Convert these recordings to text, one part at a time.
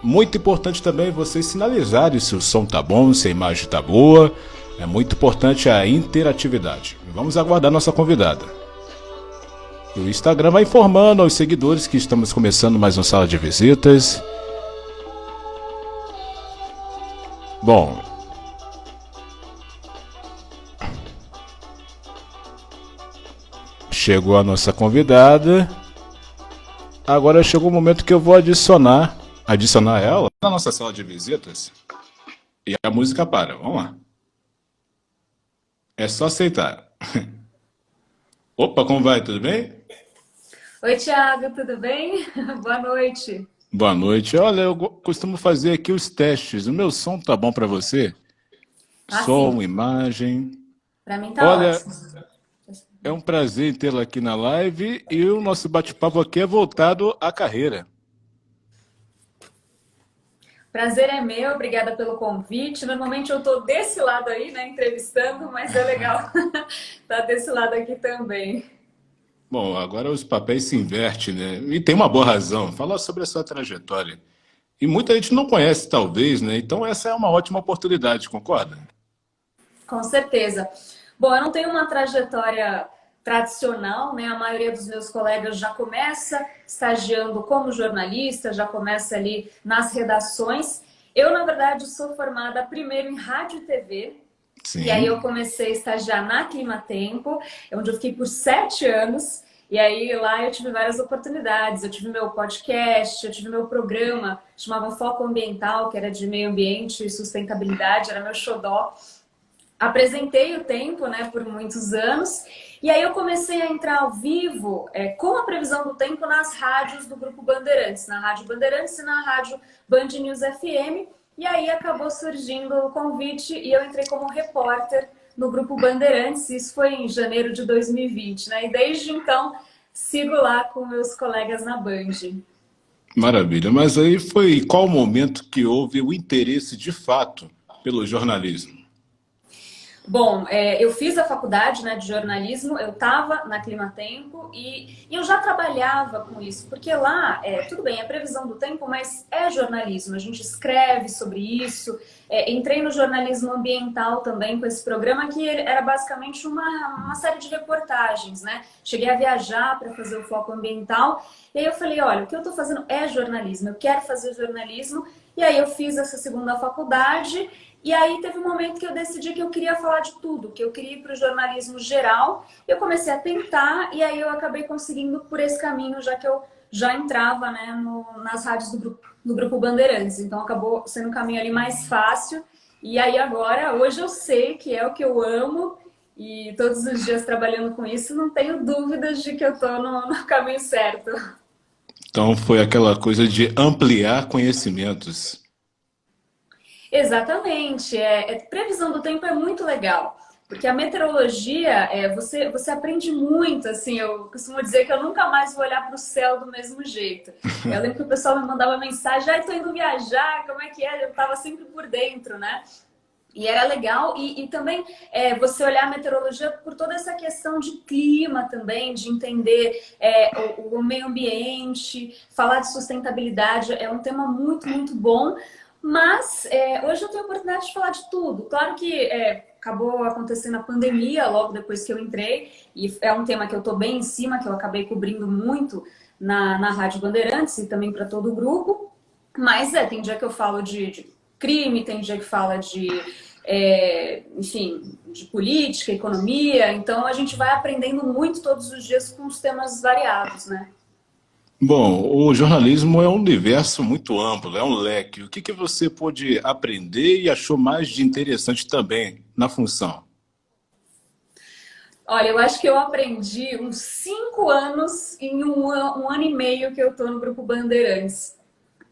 Muito importante também vocês sinalizarem se o som tá bom, se a imagem tá boa. É muito importante a interatividade. Vamos aguardar nossa convidada. E o Instagram vai informando aos seguidores que estamos começando mais uma sala de visitas. Bom, chegou a nossa convidada. Agora chegou o momento que eu vou adicionar ela na nossa sala de visitas. E a música para. Vamos lá. É só aceitar. Opa, como vai? Tudo bem? Oi, Thiago, tudo bem? Boa noite. Boa noite. Olha, eu costumo fazer aqui os testes. O meu som tá bom para você? Ah, sim, Som, imagem. para mim tá Olha, ótimo. é um prazer tê-la aqui na live e o nosso bate-papo aqui é voltado à carreira. Prazer é meu, obrigada pelo convite. Normalmente eu tô desse lado aí, né, entrevistando, mas é legal tá desse lado aqui também. Bom, agora os papéis se invertem, né? E tem uma boa razão. Falar sobre a sua trajetória. E muita gente não conhece, talvez, né? Então essa é uma ótima oportunidade, concorda? Com certeza. Bom, eu não tenho uma trajetória tradicional, né? A maioria dos meus colegas já começa estagiando como jornalista, já começa ali nas redações. Eu, na verdade, sou formada primeiro em rádio e TV. E aí eu Sim. comecei a estagiar na Climatempo, onde eu fiquei por 7 anos. E aí lá eu tive várias oportunidades. Eu tive meu podcast, eu tive meu programa, chamava Foco Ambiental, que era de meio ambiente e sustentabilidade, era meu xodó. Apresentei o tempo, né, por muitos anos. E aí eu comecei a entrar ao vivo com a previsão do tempo nas rádios do Grupo Bandeirantes, na Rádio Bandeirantes e na Rádio Band News FM. E aí acabou surgindo o convite e eu entrei como repórter no Grupo Bandeirantes. Isso foi em janeiro de 2020, né? E desde então sigo lá com meus colegas na Band. Maravilha. Mas aí foi qual o momento que houve o interesse de fato pelo jornalismo? Bom, eu fiz a faculdade, né, de jornalismo, eu estava na Climatempo e eu já trabalhava com isso, porque lá, tudo bem, é previsão do tempo, mas é jornalismo, a gente escreve sobre isso. Entrei no jornalismo ambiental também com esse programa, que era basicamente uma série de reportagens, né? Cheguei a viajar para fazer o foco ambiental, e aí eu falei, olha, o que eu estou fazendo é jornalismo, eu quero fazer jornalismo, e aí eu fiz essa segunda faculdade. E aí teve um momento que eu decidi que eu queria falar de tudo, que eu queria ir para o jornalismo geral. Eu comecei a tentar e aí eu acabei conseguindo por esse caminho, já que eu já entrava, né, nas rádios do Grupo Bandeirantes. Então acabou sendo um caminho ali mais fácil. E aí agora, hoje eu sei que é o que eu amo e todos os dias trabalhando com isso, não tenho dúvidas de que eu estou no caminho certo. Então foi aquela coisa de ampliar conhecimentos. Exatamente. Previsão do tempo é muito legal. Porque a meteorologia, você aprende muito, assim, eu costumo dizer que eu nunca mais vou olhar para o céu do mesmo jeito. Eu lembro que o pessoal me mandava mensagem, ah, estou indo viajar, como é que é? Eu estava sempre por dentro, né? E era legal, e também você olhar a meteorologia por toda essa questão de clima também, de entender o meio ambiente, falar de sustentabilidade, é um tema muito, muito bom. Mas hoje eu tenho a oportunidade de falar de tudo. Claro que acabou acontecendo a pandemia logo depois que eu entrei, e é um tema que eu estou bem em cima, que eu acabei cobrindo muito na Rádio Bandeirantes e também para todo o grupo. Mas tem dia que eu falo de crime, tem dia que fala de, enfim, de política, economia. Então a gente vai aprendendo muito todos os dias com os temas variados, né? Bom, o jornalismo é um universo muito amplo, é um leque. O que você pôde aprender e achou mais de interessante também na função? Olha, eu acho que eu aprendi uns 5 anos em um ano e meio que eu tô no Grupo Bandeirantes.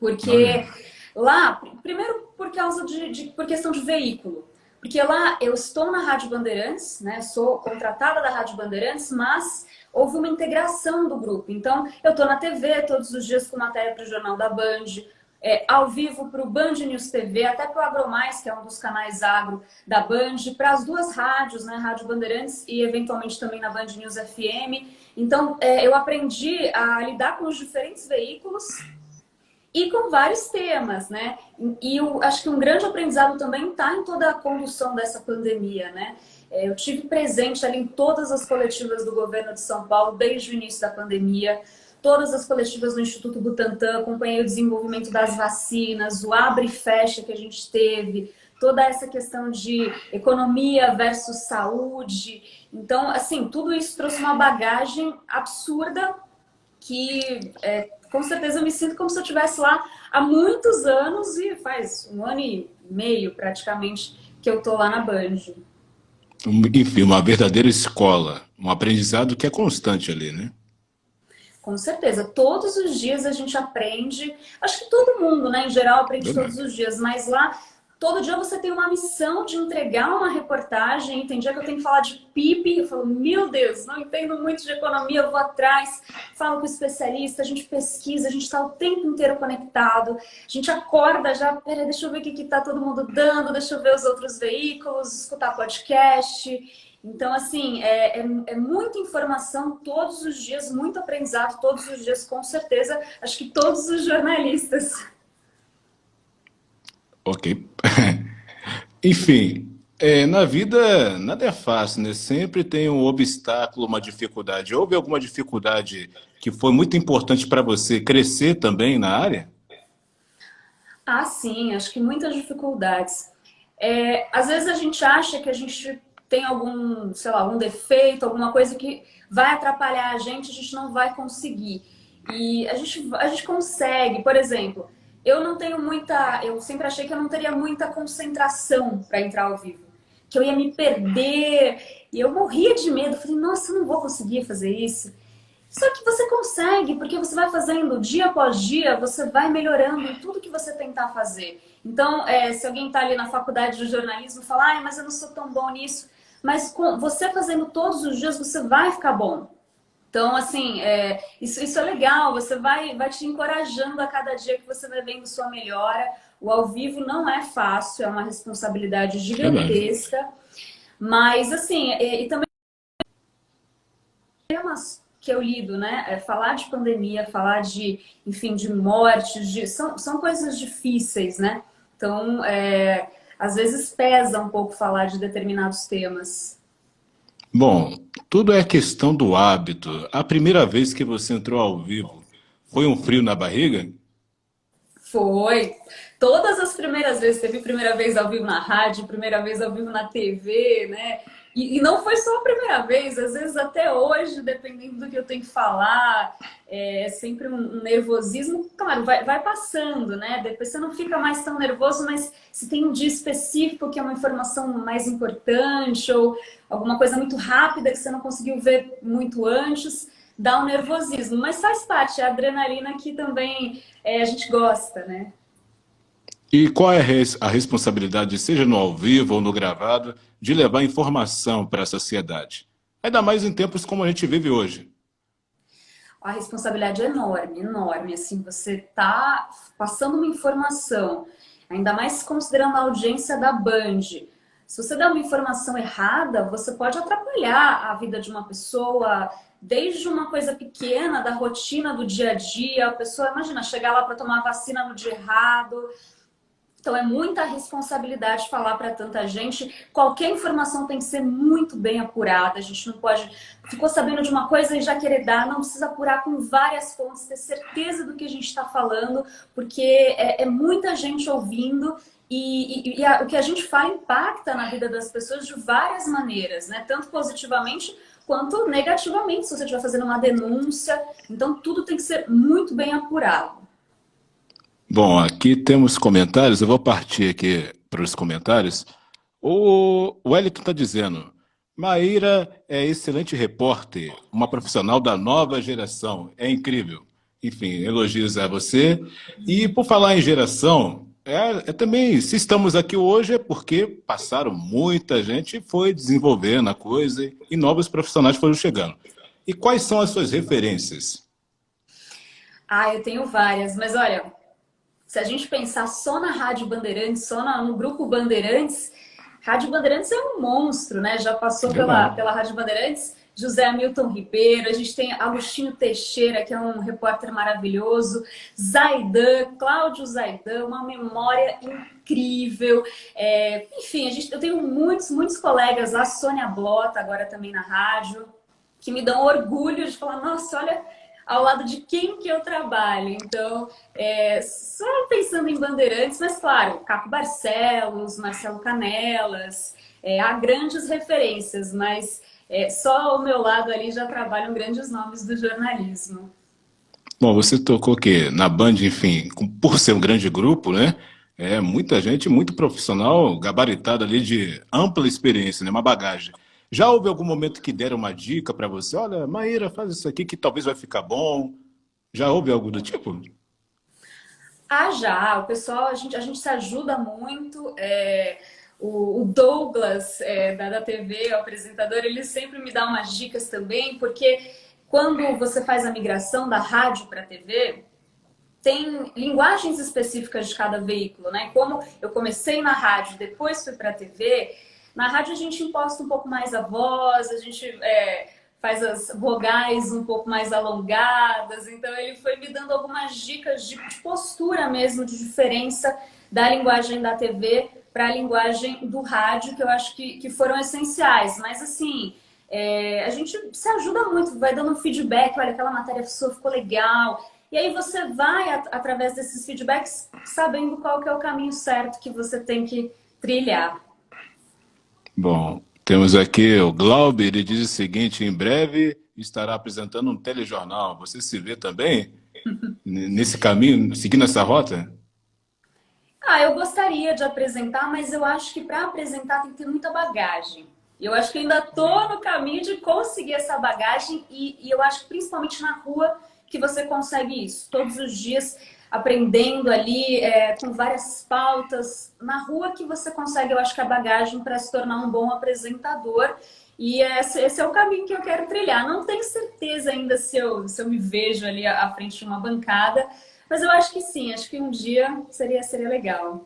Olha, Porque lá, primeiro por causa por questão de veículo. Porque lá eu estou na Rádio Bandeirantes, né? Sou contratada da Rádio Bandeirantes, mas houve uma integração do grupo. Então, eu estou na TV todos os dias com matéria para o Jornal da Band, ao vivo para o Band News TV, até para o AgroMais, que é um dos canais agro da Band, para as duas rádios, né? Rádio Bandeirantes e eventualmente também na Band News FM. Então, eu aprendi a lidar com os diferentes veículos e com vários temas, né? E eu acho que um grande aprendizado também está em toda a condução dessa pandemia, né? Eu tive presente ali em todas as coletivas do governo de São Paulo desde o início da pandemia, todas as coletivas do Instituto Butantan, acompanhei o desenvolvimento das vacinas, o abre e fecha que a gente teve, toda essa questão de economia versus saúde. Então, assim, tudo isso trouxe uma bagagem absurda que com certeza eu me sinto como se eu estivesse lá há muitos anos e faz 1 ano e meio praticamente que eu tô lá na Band. Enfim, uma verdadeira escola, um aprendizado que é constante ali, né? Com certeza, todos os dias a gente aprende, acho que todo mundo, né, em geral, aprende todos Verdade. os dias, mas lá, todo dia você tem uma missão de entregar uma reportagem, tem dia que eu tenho que falar de PIB, eu falo, meu Deus, não entendo muito de economia, eu vou atrás, falo com o especialista, a gente pesquisa, a gente está o tempo inteiro conectado, a gente acorda já, peraí, deixa eu ver o que está todo mundo dando, deixa eu ver os outros veículos, escutar podcast. Então, assim, é muita informação todos os dias, muito aprendizado todos os dias, com certeza. Acho que todos os jornalistas. Ok. Enfim, na vida nada é fácil, né? Sempre tem um obstáculo, uma dificuldade. Houve alguma dificuldade que foi muito importante para você crescer também na área? Ah, sim, acho que muitas dificuldades. Às vezes a gente acha que a gente tem algum, sei lá, algum defeito, alguma coisa que vai atrapalhar a gente não vai conseguir. E a gente consegue, por exemplo, eu não tenho muita, eu sempre achei que eu não teria muita concentração para entrar ao vivo, que eu ia me perder, e eu morria de medo, falei, nossa, eu não vou conseguir fazer isso. Só que você consegue, porque você vai fazendo dia após dia, você vai melhorando em tudo que você tentar fazer. Então, se alguém está ali na faculdade de jornalismo e fala, ai, mas eu não sou tão bom nisso, mas com você fazendo todos os dias, você vai ficar bom. Então, assim, isso é legal, você vai te encorajando a cada dia que você vai vendo sua melhora. O ao vivo não é fácil, é uma responsabilidade Verdade. gigantesca, mas, assim, e também temas que eu lido, né? Falar de pandemia, falar de, enfim, de mortes, são coisas difíceis, né? Então, às vezes pesa um pouco falar de determinados temas. Bom, tudo é questão do hábito. A primeira vez que você entrou ao vivo, foi um frio na barriga? Foi. Todas as primeiras vezes, teve primeira vez ao vivo na rádio, primeira vez ao vivo na TV, né? E não foi só a primeira vez, às vezes até hoje, dependendo do que eu tenho que falar, é sempre um nervosismo. Claro, vai passando, né? Depois você não fica mais tão nervoso, mas se tem um dia específico que é uma informação mais importante ou alguma coisa muito rápida que você não conseguiu ver muito antes, dá um nervosismo. Mas faz parte, é a adrenalina que também a gente gosta, né? E qual é a responsabilidade, seja no ao vivo ou no gravado, de levar informação para a sociedade? Ainda mais em tempos como a gente vive hoje. A responsabilidade é enorme, enorme. Assim, você tá passando uma informação, ainda mais considerando a audiência da Band. Se você dá uma informação errada, você pode atrapalhar a vida de uma pessoa, desde uma coisa pequena, da rotina do dia a dia. A pessoa, imagina, chegar lá para tomar vacina no dia errado. Então é muita responsabilidade falar para tanta gente. Qualquer informação tem que ser muito bem apurada. A gente não pode... Ficou sabendo de uma coisa e já querer dar. Não precisa apurar com várias fontes, ter certeza do que a gente está falando, porque é muita gente ouvindo e o que a gente fala impacta na vida das pessoas de várias maneiras, né? Tanto positivamente quanto negativamente, se você estiver fazendo uma denúncia. Então tudo tem que ser muito bem apurado. Bom, aqui temos comentários, eu vou partir aqui para os comentários. O Wellington está dizendo, Maíra é excelente repórter, uma profissional da nova geração, é incrível. Enfim, elogios a você. E por falar em geração, também, se estamos aqui hoje é porque passaram muita gente e foi desenvolvendo a coisa e novos profissionais foram chegando. E quais são as suas referências? Ah, eu tenho várias, mas olha, se a gente pensar só na Rádio Bandeirantes, só no Grupo Bandeirantes, Rádio Bandeirantes é um monstro, né? Já passou pela Verdade. Rádio Bandeirantes José Hamilton Ribeiro, a gente tem Agostinho Teixeira, que é um repórter maravilhoso, Zaidan, Cláudio Zaidan, uma memória incrível. Enfim, eu tenho muitos colegas, a Sônia Blota, agora também na rádio, que me dão orgulho de falar, nossa, olha ao lado de quem que eu trabalho. Então, só pensando em Bandeirantes, mas claro, Caco Barcelos, Marcelo Canelas, há grandes referências, mas só ao meu lado ali já trabalham grandes nomes do jornalismo. Bom, você tocou que na Band, enfim, por ser um grande grupo, né? É muita gente, muito profissional, gabaritada ali de ampla experiência, né? Uma bagagem. Já houve algum momento que deram uma dica para você? Olha, Maíra, faz isso aqui que talvez vai ficar bom. Já houve algo do tipo? Ah, já. O pessoal, a gente se ajuda muito. O Douglas, da TV, o apresentador, ele sempre me dá umas dicas também, porque quando você faz a migração da rádio para a TV, tem linguagens específicas de cada veículo, né? Como eu comecei na rádio, depois fui para a TV, na rádio a gente imposta um pouco mais a voz, a gente faz as vogais um pouco mais alongadas, então ele foi me dando algumas dicas de postura mesmo, de diferença da linguagem da TV para a linguagem do rádio, que eu acho que foram essenciais. Mas assim, a gente se ajuda muito, vai dando um feedback, olha, aquela matéria sua ficou legal. E aí você vai, através desses feedbacks, sabendo qual que é o caminho certo que você tem que trilhar. Bom, temos aqui o Glauber, ele diz o seguinte: em breve estará apresentando um telejornal. Você se vê também nesse caminho, seguindo essa rota? Eu gostaria de apresentar, mas eu acho que para apresentar tem que ter muita bagagem. Eu acho que ainda estou no caminho de conseguir essa bagagem e eu acho que principalmente na rua que você consegue isso. Todos os dias aprendendo ali, com várias pautas. Na rua que você consegue, eu acho que a bagagem para se tornar um bom apresentador. E esse é o caminho que eu quero trilhar. Não tenho certeza ainda se eu me vejo ali à frente de uma bancada, mas eu acho que sim, acho que um dia seria legal.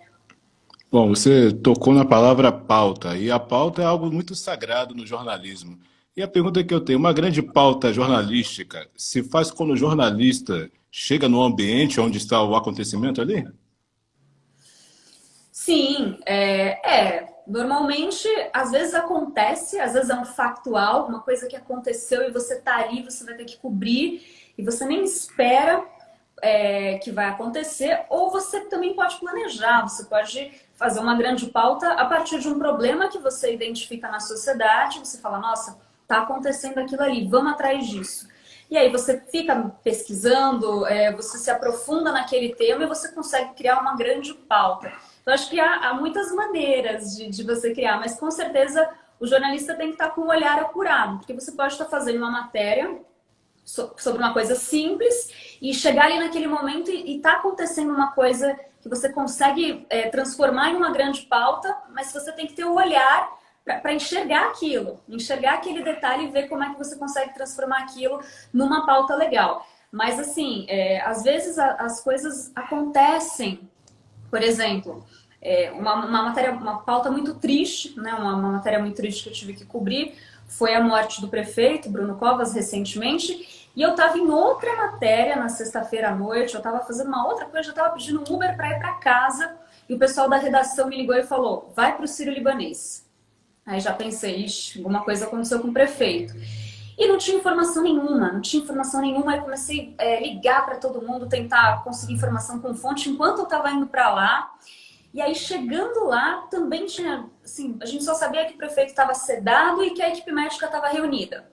Bom, você tocou na palavra pauta, e a pauta é algo muito sagrado no jornalismo. E a pergunta que eu tenho, uma grande pauta jornalística se faz quando o jornalista chega no ambiente onde está o acontecimento ali? Sim, normalmente, às vezes acontece, às vezes é um factual, uma coisa que aconteceu e você tá ali, você vai ter que cobrir e você nem espera que vai acontecer, ou você também pode planejar, você pode fazer uma grande pauta a partir de um problema que você identifica na sociedade, você fala, nossa, tá acontecendo aquilo ali, vamos atrás disso. E aí você fica pesquisando, você se aprofunda naquele tema e você consegue criar uma grande pauta. Então, acho que há muitas maneiras de você criar, mas com certeza o jornalista tem que estar com o olhar apurado, porque você pode estar fazendo uma matéria sobre uma coisa simples e chegar ali naquele momento e tá acontecendo uma coisa que você consegue transformar em uma grande pauta, mas você tem que ter o olhar para enxergar aquilo, enxergar aquele detalhe e ver como é que você consegue transformar aquilo numa pauta legal. Mas assim, às vezes as coisas acontecem. Por exemplo, uma pauta muito triste, né? Uma matéria muito triste que eu tive que cobrir foi a morte do prefeito, Bruno Covas, recentemente. E eu estava em outra matéria na sexta-feira à noite, eu estava fazendo uma outra coisa, eu estava pedindo um Uber para ir para casa. E o pessoal da redação me ligou e falou, vai para o Sírio-Libanês. Aí já pensei, ixi, alguma coisa aconteceu com o prefeito. E não tinha informação nenhuma, Aí comecei a ligar para todo mundo, tentar conseguir informação com fonte enquanto eu estava indo para lá. E aí, chegando lá, também tinha, assim, a gente só sabia que o prefeito estava sedado e que a equipe médica estava reunida.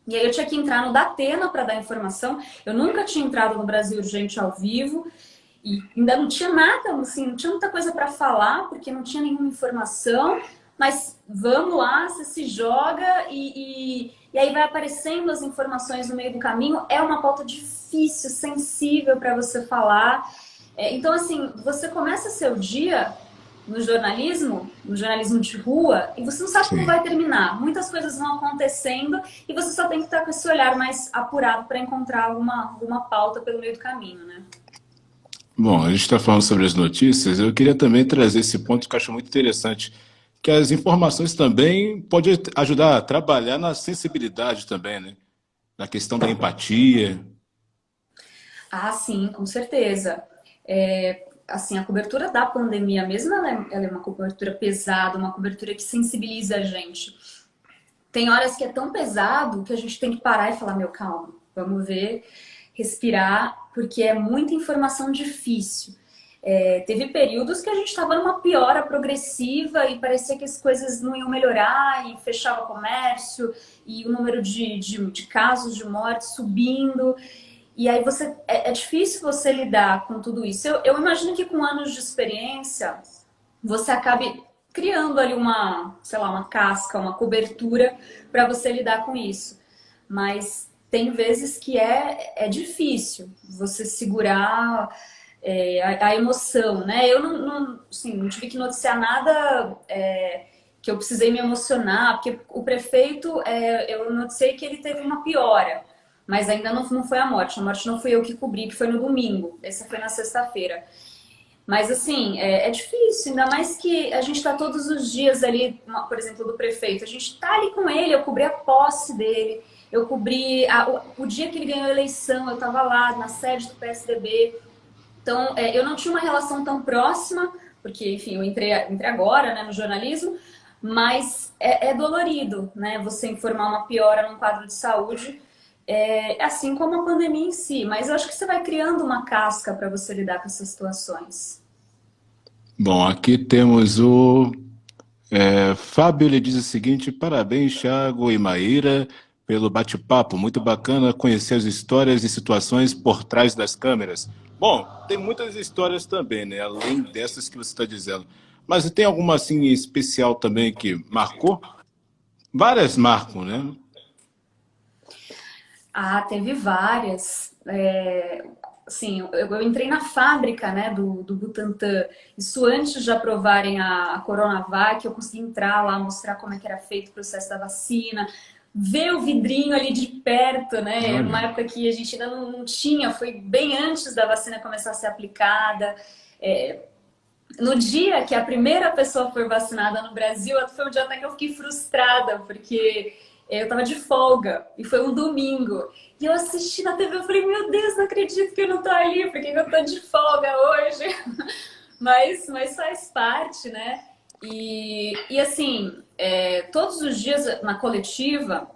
E aí eu tinha que entrar no Datena para dar informação. Eu nunca tinha entrado no Brasil Urgente ao vivo e ainda não tinha nada, assim, não tinha muita coisa para falar, porque não tinha nenhuma informação. Mas vamos lá, você se joga e aí vai aparecendo as informações no meio do caminho. É uma pauta difícil, sensível para você falar. Então, assim, você começa seu dia no jornalismo de rua, e você não sabe como Sim. vai terminar. Muitas coisas vão acontecendo e você só tem que estar com esse olhar mais apurado para encontrar alguma pauta pelo meio do caminho, né? Bom, a gente está falando sobre as notícias, eu queria também trazer esse ponto que eu acho muito interessante, que as informações também podem ajudar a trabalhar na sensibilidade também, né? Na questão da empatia. Ah, sim, com certeza. Assim, a cobertura da pandemia mesmo, ela é uma cobertura pesada, uma cobertura que sensibiliza a gente. Tem horas que é tão pesado que a gente tem que parar e falar, meu, calma, vamos ver, respirar, porque é muita informação difícil. Teve períodos que a gente estava numa piora progressiva e parecia que as coisas não iam melhorar e fechava comércio e o número de casos de morte subindo. E aí é difícil você lidar com tudo isso. Eu imagino que com anos de experiência você acabe criando ali uma, sei lá, uma casca, uma cobertura para você lidar com isso. Mas tem vezes que é difícil você segurar a emoção, né? Eu assim, não tive que noticiar nada que eu precisei me emocionar, porque o prefeito, eu noticiei que ele teve uma piora, mas ainda não foi a morte. A morte não fui eu que cobri, que foi no domingo. Essa foi na sexta-feira. Mas, assim, é difícil, ainda mais que a gente está todos os dias ali, por exemplo, do prefeito. A gente está ali com ele, eu cobri a posse dele, eu cobri o dia que ele ganhou a eleição, eu estava lá na sede do PSDB. Então, eu não tinha uma relação tão próxima, porque, enfim, eu entrei agora, né, no jornalismo, mas é dolorido, né, você informar uma piora num quadro de saúde, assim como a pandemia em si. Mas eu acho que você vai criando uma casca para você lidar com essas situações. Bom, aqui temos o Fábio, ele diz o seguinte: parabéns, Thiago e Maíra, pelo bate-papo. Muito bacana conhecer as histórias e situações por trás das câmeras. Bom, tem muitas histórias também, né? Além dessas que você está dizendo. Mas tem alguma assim especial também que marcou? Várias marcam, né? Ah, teve várias. Assim, eu entrei na fábrica, né, do Butantan. Isso antes de aprovarem a Coronavac, eu consegui entrar lá, mostrar como é que era feito o processo da vacina, ver o vidrinho ali de perto, né? Olha. Numa época que a gente ainda não tinha, foi bem antes da vacina começar a ser aplicada. No dia que a primeira pessoa foi vacinada no Brasil, foi um dia até que eu fiquei frustrada, porque eu tava de folga e foi um domingo. E eu assisti na TV, eu falei, meu Deus, não acredito que eu não tô ali, porque eu tô de folga hoje. Mas faz parte, né? E assim, todos os dias na coletiva,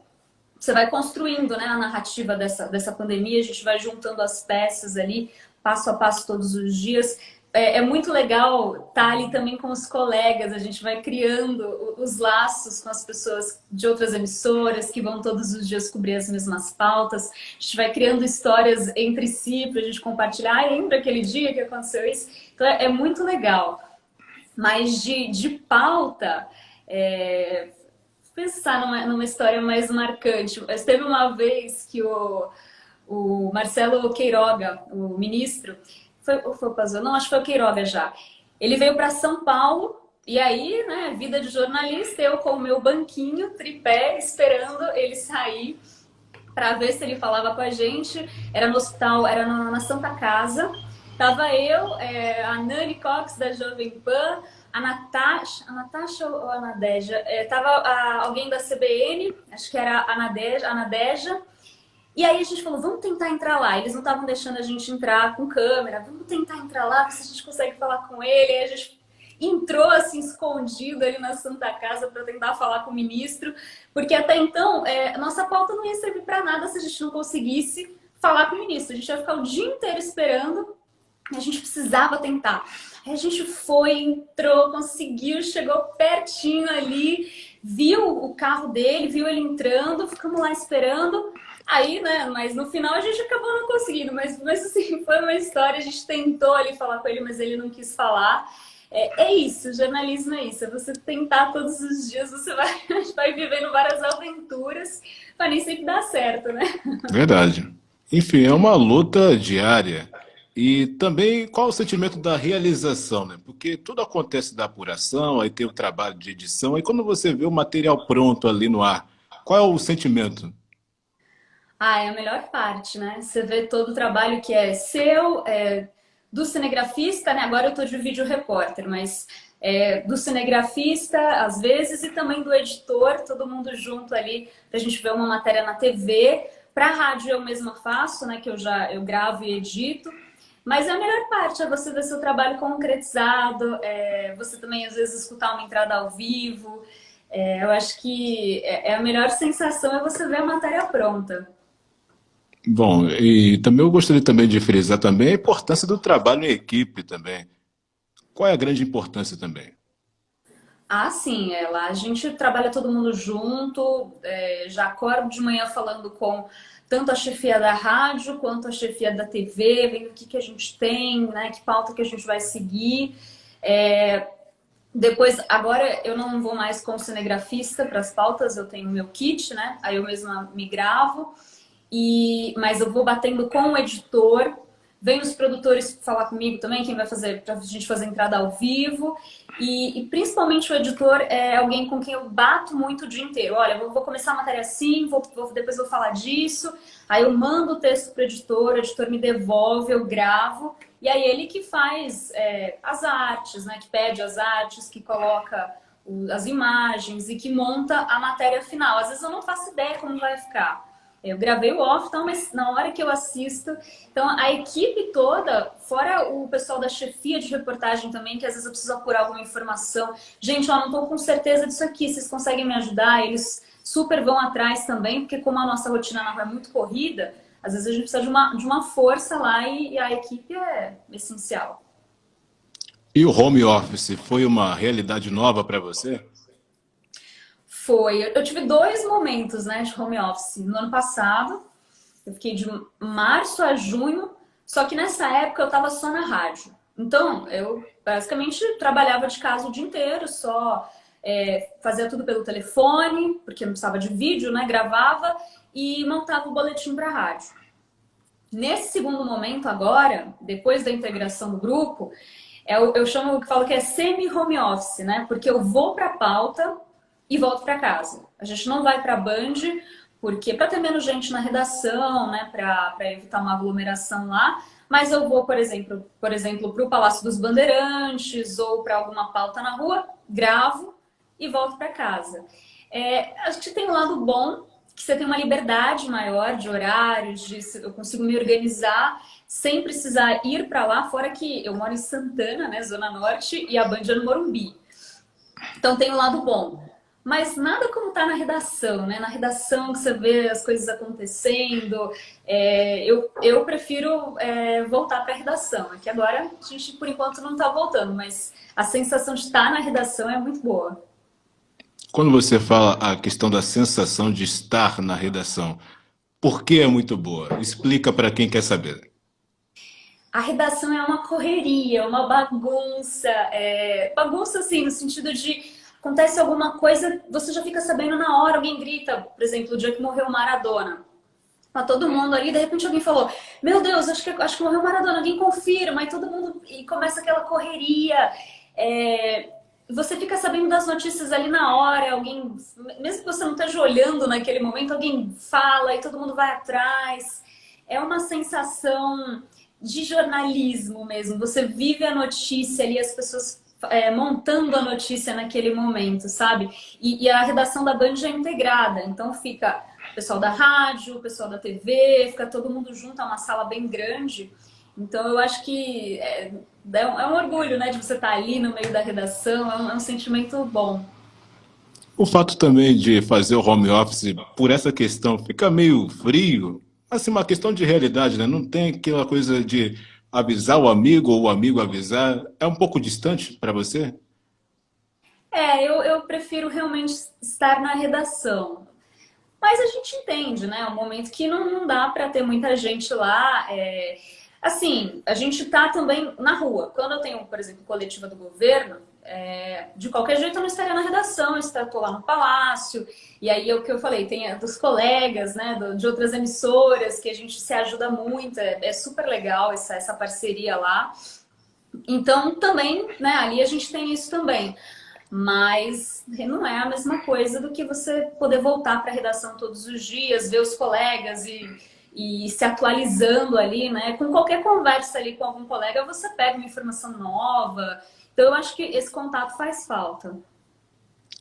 você vai construindo, né, a narrativa dessa pandemia, a gente vai juntando as peças ali, passo a passo todos os dias. É muito legal estar ali também com os colegas, a gente vai criando os laços com as pessoas de outras emissoras que vão todos os dias cobrir as mesmas pautas, a gente vai criando histórias entre si para a gente compartilhar. Lembra aquele dia que aconteceu isso? Então é muito legal. Mas de pauta, pensar numa história mais marcante. Teve uma vez que o Marcelo Queiroga, o ministro, foi o Pazuello? Não, acho que foi o Queiroga já. Ele veio para São Paulo e aí, né, vida de jornalista, eu com o meu banquinho, tripé, esperando ele sair para ver se ele falava com a gente. Era no hospital, era na Santa Casa. Tava eu, a Nani Cox da Jovem Pan, a Natasha ou a Nadeja? Tava alguém da CBN, acho que era a Nadeja. E aí a gente falou, vamos tentar entrar lá. Eles não estavam deixando a gente entrar com câmera. Vamos tentar entrar lá, ver se a gente consegue falar com ele. Aí a gente entrou assim, escondido ali na Santa Casa para tentar falar com o ministro. Porque até então, a nossa pauta não ia servir para nada se a gente não conseguisse falar com o ministro. A gente ia ficar o dia inteiro esperando e a gente precisava tentar. Aí a gente foi, entrou, conseguiu, chegou pertinho ali, viu o carro dele, viu ele entrando, ficamos lá esperando. Aí, né, mas no final a gente acabou não conseguindo, mas assim, foi uma história, a gente tentou ali falar com ele, mas ele não quis falar. Isso, jornalismo é isso, é você tentar todos os dias, a gente vai vivendo várias aventuras, mas nem sempre dá certo, né? Verdade. Enfim, é uma luta diária. E também qual o sentimento da realização, né? Porque tudo acontece da apuração, aí tem o trabalho de edição, aí quando você vê o material pronto ali no ar, qual é o sentimento? Ah, é a melhor parte, né? Você vê todo o trabalho que é seu, do cinegrafista, né? Agora eu tô de vídeo repórter, mas do cinegrafista, às vezes, e também do editor, todo mundo junto ali, para a gente ver uma matéria na TV. Para a rádio eu mesma faço, né, que eu gravo e edito. Mas a melhor parte é você ver seu trabalho concretizado, você também às vezes escutar uma entrada ao vivo. Eu acho que a melhor sensação é você ver a matéria pronta. Bom, e também eu gostaria também de frisar também a importância do trabalho em equipe também. Qual é a grande importância também? Ah, sim, lá a gente trabalha todo mundo junto, já acordo de manhã falando com tanto a chefia da rádio quanto a chefia da TV, vendo o que, que a gente tem, né, que pauta que a gente vai seguir. É, Depois, agora eu não vou mais com cinegrafista para as pautas, eu tenho meu kit, né? Aí eu mesma me gravo. Mas eu vou batendo com o editor, vem os produtores falar comigo também, quem vai fazer, pra gente fazer entrada ao vivo, e principalmente o editor é alguém com quem eu bato muito o dia inteiro. Olha, eu vou começar a matéria assim, depois vou falar disso, aí eu mando o texto pro editor, o editor me devolve, eu gravo, e aí ele que faz as artes, né, que pede as artes, que coloca as imagens e que monta a matéria final. Às vezes eu não faço ideia como vai ficar. Eu gravei o off, então, mas na hora que eu assisto... Então, a equipe toda, fora o pessoal da chefia de reportagem também, que às vezes eu preciso apurar alguma informação. Gente, ó, não estou com certeza disso aqui, vocês conseguem me ajudar? Eles super vão atrás também, porque como a nossa rotina na rua é muito corrida, às vezes a gente precisa de uma força lá e a equipe é essencial. E o home office foi uma realidade nova para você? Foi. Eu tive dois momentos, né, de home office. No ano passado, eu fiquei de março a junho, só que nessa época eu estava só na rádio. Então, eu basicamente trabalhava de casa o dia inteiro, só fazia tudo pelo telefone, porque não precisava de vídeo, né? Gravava e montava o boletim para a rádio. Nesse segundo momento agora, depois da integração do grupo, eu chamo, que falo que é semi-home office, né? Porque eu vou para a pauta e volto para casa. A gente não vai para a Band, porque para ter menos gente na redação, né, para evitar uma aglomeração lá, mas eu vou, por exemplo, para o Palácio dos Bandeirantes ou para alguma pauta na rua, gravo e volto para casa. Acho que tem um lado bom, que você tem uma liberdade maior de horários, eu consigo me organizar sem precisar ir para lá, fora que eu moro em Santana, né, Zona Norte, e a Band é no Morumbi. Então tem um lado bom. Mas nada como estar na redação, né? Na redação que você vê as coisas acontecendo. Eu prefiro voltar para a redação. Aqui agora a gente, por enquanto, não está voltando, mas a sensação de estar na redação é muito boa. Quando você fala a questão da sensação de estar na redação, por que é muito boa? Explica para quem quer saber. A redação é uma correria, uma bagunça. Bagunça, assim, no sentido de acontece alguma coisa, você já fica sabendo na hora, alguém grita, por exemplo, o dia que morreu o Maradona. Tá todo mundo ali, de repente alguém falou, meu Deus, acho que morreu o Maradona, alguém confirma, e todo mundo, e começa aquela correria. Você fica sabendo das notícias ali na hora, alguém, mesmo que você não esteja olhando naquele momento, alguém fala e todo mundo vai atrás. É uma sensação de jornalismo mesmo, você vive a notícia ali, as pessoas montando a notícia naquele momento, sabe? E a redação da Band é integrada, então fica o pessoal da rádio, o pessoal da TV, fica todo mundo junto, é uma sala bem grande. Então eu acho que é um orgulho, né, de você estar ali no meio da redação, é um sentimento bom. O fato também de fazer o home office, por essa questão, fica meio frio. Assim, uma questão de realidade, né? Não tem aquela coisa de avisar o amigo ou o amigo avisar. É um pouco distante para você? Eu prefiro realmente estar na redação. Mas a gente entende, né? É um momento que não dá para ter muita gente lá. Assim, a gente tá também na rua. Quando eu tenho, por exemplo, coletiva do governo, de qualquer jeito eu não estaria na redação, eu estou lá no palácio. E aí é o que eu falei, tem dos colegas, né, de outras emissoras, que a gente se ajuda muito, é super legal essa parceria lá. Então também, né, ali a gente tem isso também. Mas não é a mesma coisa do que você poder voltar para a redação todos os dias, ver os colegas e se atualizando ali, né? Com qualquer conversa ali com algum colega, você pega uma informação nova. Então, eu acho que esse contato faz falta.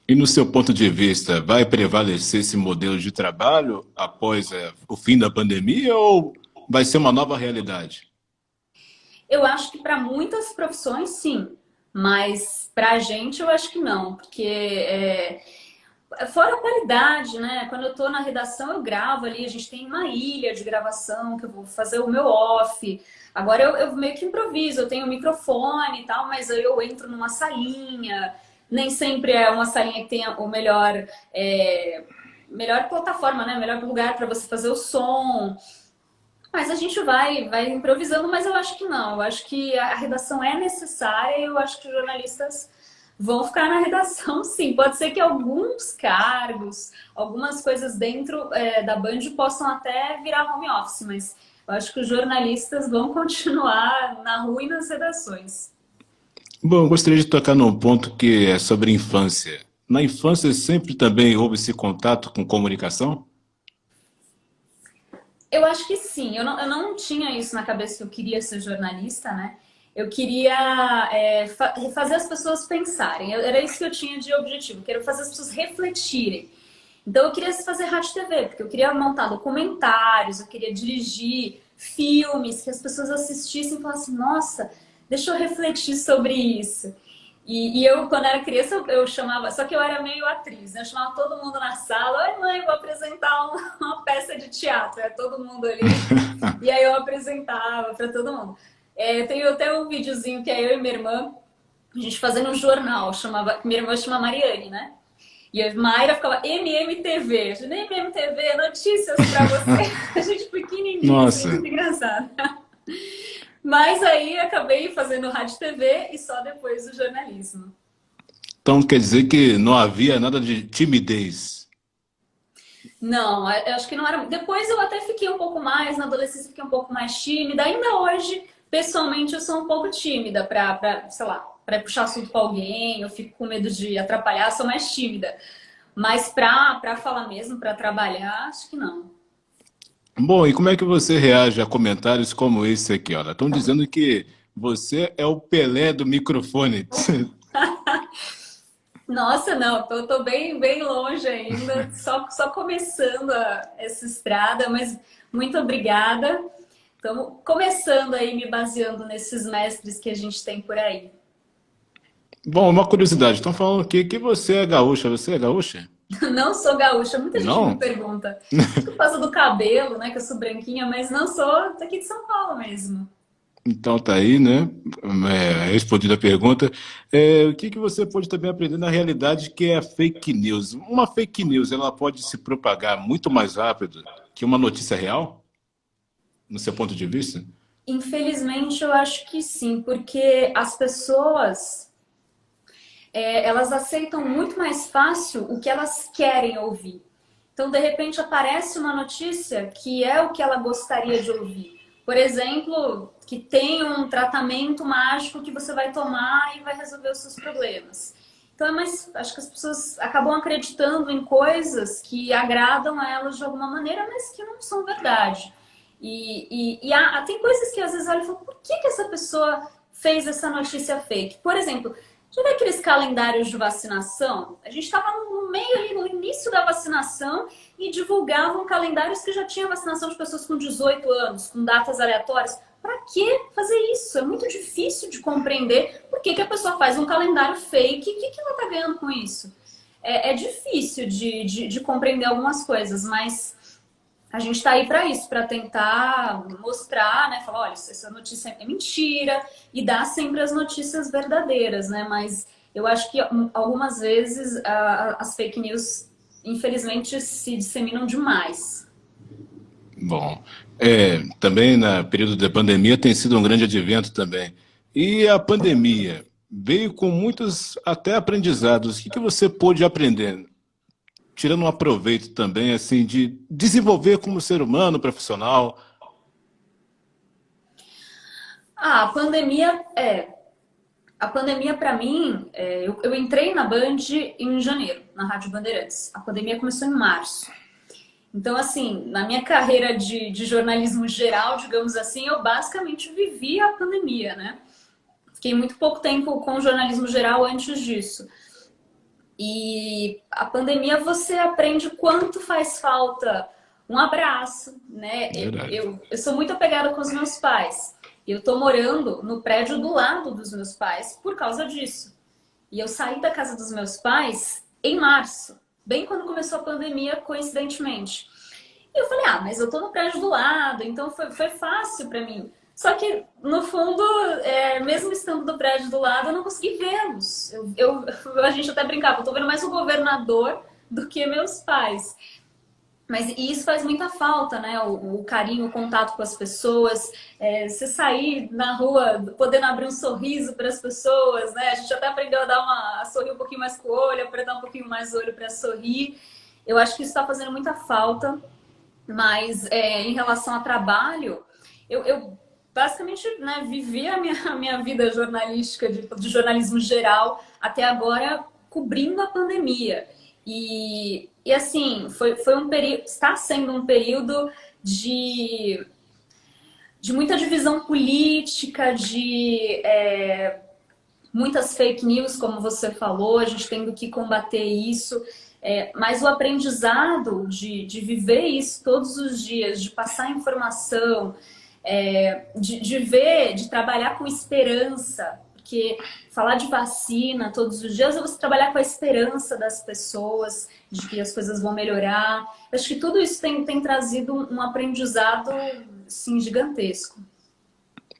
E no seu ponto de vista, vai prevalecer esse modelo de trabalho após o fim da pandemia ou vai ser uma nova realidade? Eu acho que para muitas profissões, sim. Mas para a gente, eu acho que não. Porque fora a qualidade, né? Quando eu estou na redação, eu gravo ali. A gente tem uma ilha de gravação que eu vou fazer o meu off. Agora eu meio que improviso. Eu tenho um microfone e tal, mas aí eu entro numa salinha. Nem sempre é uma salinha que tenha o melhor, melhor plataforma, né? Melhor lugar para você fazer o som. Mas a gente vai improvisando, mas eu acho que não. Eu acho que a redação é necessária e eu acho que os jornalistas vão ficar na redação, sim. Pode ser que alguns cargos, algumas coisas dentro da Band possam até virar home office, mas eu acho que os jornalistas vão continuar na rua e nas redações. Bom, eu gostaria de tocar num ponto que é sobre infância. Na infância sempre também houve esse contato com comunicação? Eu acho que sim. Eu não tinha isso na cabeça que eu queria ser jornalista, né? Eu queria fazer as pessoas pensarem. Era isso que eu tinha de objetivo. Quero fazer as pessoas refletirem. Então eu queria fazer rádio e TV, porque eu queria montar documentários, eu queria dirigir filmes que as pessoas assistissem e falassem, nossa, deixa eu refletir sobre isso. E eu, quando era criança, eu chamava, só que eu era meio atriz, né? Eu chamava todo mundo na sala, oi mãe, vou apresentar uma peça de teatro, é todo mundo ali. E aí eu apresentava para todo mundo. Eu tenho até um videozinho que é eu e minha irmã, a gente fazendo um jornal, minha irmã chama Mariane, né? E a Mayra ficava MMTV. Eu falei, MMTV, notícias pra você. A gente pequenininha, assim, Nossa, muito engraçado. Mas aí acabei fazendo rádio e TV e só depois o jornalismo. então quer dizer que não havia nada de timidez. Não, eu acho que não era. Depois eu até fiquei um pouco mais, na adolescência fiquei um pouco mais tímida. Ainda hoje, pessoalmente, eu sou um pouco tímida sei lá, para puxar assunto com alguém, eu fico com medo de atrapalhar, sou mais tímida. Mas pra falar mesmo, pra trabalhar, acho que não. Bom, e como é que você reage a comentários como esse aqui, olha? Estão dizendo que você é o Pelé do microfone. Nossa, não, tô bem, bem longe ainda, só começando essa estrada, mas muito obrigada. Estamos começando aí, me baseando nesses mestres que a gente tem por aí. Bom, uma curiosidade, estão falando aqui que você é gaúcha. Você é gaúcha? Não sou gaúcha, muita gente me Não? pergunta. Acho que por causa do cabelo, né, que eu sou branquinha, mas não sou daqui de São Paulo mesmo. Então tá aí, né? Respondida a pergunta. O que que você pode também aprender na realidade que é a fake news? Uma fake news, ela pode se propagar muito mais rápido que uma notícia real, no seu ponto de vista? Infelizmente, eu acho que sim, porque as pessoas elas aceitam muito mais fácil o que elas querem ouvir. Então, de repente, aparece uma notícia que é o que ela gostaria de ouvir. Por exemplo, que tem um tratamento mágico que você vai tomar e vai resolver os seus problemas. Então, acho que as pessoas acabam acreditando em coisas que agradam a elas de alguma maneira, mas que não são verdade. Tem coisas que às vezes olha e fala, por que essa pessoa fez essa notícia fake? Por exemplo, já viu aqueles calendários de vacinação? A gente estava no meio ali, no início da vacinação e divulgavam calendários que já tinha vacinação de pessoas com 18 anos, com datas aleatórias. Para que fazer isso? É muito difícil de compreender por que a pessoa faz um calendário fake. O que ela está ganhando com isso? É difícil de compreender algumas coisas, mas a gente está aí para isso, para tentar mostrar, né? Falar, olha, essa notícia é mentira e dar sempre as notícias verdadeiras, né? Mas eu acho que algumas vezes as fake news, infelizmente, se disseminam demais. Bom, também no período da pandemia tem sido um grande advento também. E a pandemia veio com muitos até aprendizados. O que que você pôde aprender? Tirando um aproveito também, assim, de desenvolver como ser humano, profissional. A pandemia A pandemia, para mim, eu entrei na Band em janeiro, na Rádio Bandeirantes. A pandemia começou em março. Então, assim, na minha carreira de jornalismo geral, digamos assim, eu basicamente vivi a pandemia, né? Fiquei muito pouco tempo com o jornalismo geral antes disso. E a pandemia você aprende quanto faz falta um abraço, né? Verdade. Eu sou muito apegada com os meus pais. Eu tô morando no prédio do lado dos meus pais por causa disso. E eu saí da casa dos meus pais em março, bem quando começou a pandemia, coincidentemente. E eu falei, ah, mas eu tô no prédio do lado, então foi fácil para mim. Só que, no fundo, mesmo estando do prédio do lado, eu não consegui vê-los. A gente até brincava, eu tô vendo mais o governador do que meus pais. Mas isso faz muita falta, né? O carinho, o contato com as pessoas, você sair na rua, podendo abrir um sorriso para as pessoas, né? A gente até aprendeu a sorrir um pouquinho mais com o olho, apertar um pouquinho mais o olho para sorrir. Eu acho que isso está fazendo muita falta. Mas em relação a trabalho, eu basicamente, né, vivi a minha vida jornalística, de jornalismo geral, até agora, cobrindo a pandemia. E assim, foi um período, está sendo um período de muita divisão política, muitas fake news, como você falou, a gente tendo que combater isso. Mas o aprendizado de viver isso todos os dias, de passar informação, de ver, de trabalhar com esperança, porque falar de vacina todos os dias é você trabalhar com a esperança das pessoas, de que as coisas vão melhorar. Eu acho que tudo isso tem trazido um aprendizado, sim, gigantesco.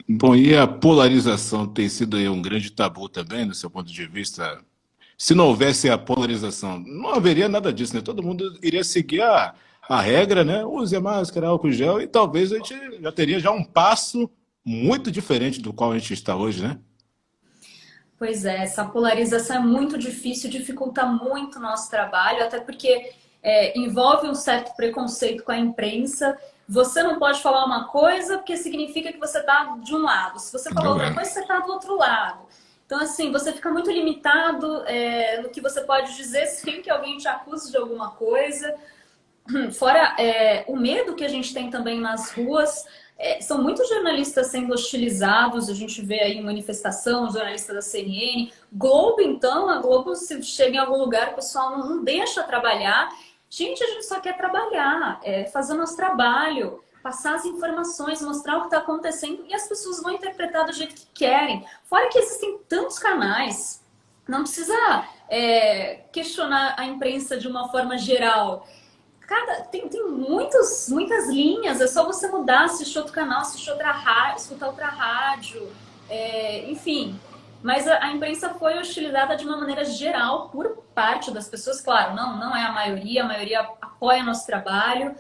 Bom, e a polarização tem sido aí um grande tabu também, do seu ponto de vista? Se não houvesse a polarização, não haveria nada disso, né? Todo mundo iria seguir a regra, né? Use a máscara, álcool gel, e talvez a gente já teria já um passo muito diferente do qual a gente está hoje, né? Pois é, essa polarização é muito difícil, dificulta muito o nosso trabalho, até porque envolve um certo preconceito com a imprensa. Você não pode falar uma coisa porque significa que você está de um lado. Se você falar outra coisa, você está do outro lado. Então, assim, você fica muito limitado no que você pode dizer sem que alguém te acuse de alguma coisa. Fora o medo que a gente tem também nas ruas, são muitos jornalistas sendo hostilizados, a gente vê aí manifestação, jornalista da CNN, Globo então, a Globo se chega em algum lugar, o pessoal não deixa trabalhar. Gente, a gente só quer trabalhar, fazer o nosso trabalho, passar as informações, mostrar o que está acontecendo e as pessoas vão interpretar do jeito que querem. Fora que existem tantos canais, não precisa questionar a imprensa de uma forma geral. Tem muitas linhas, é só você mudar, assistir outro canal, assistir outra rádio, escutar outra rádio, enfim. Mas a imprensa foi hostilizada de uma maneira geral por parte das pessoas, claro, não é a maioria apoia nosso trabalho,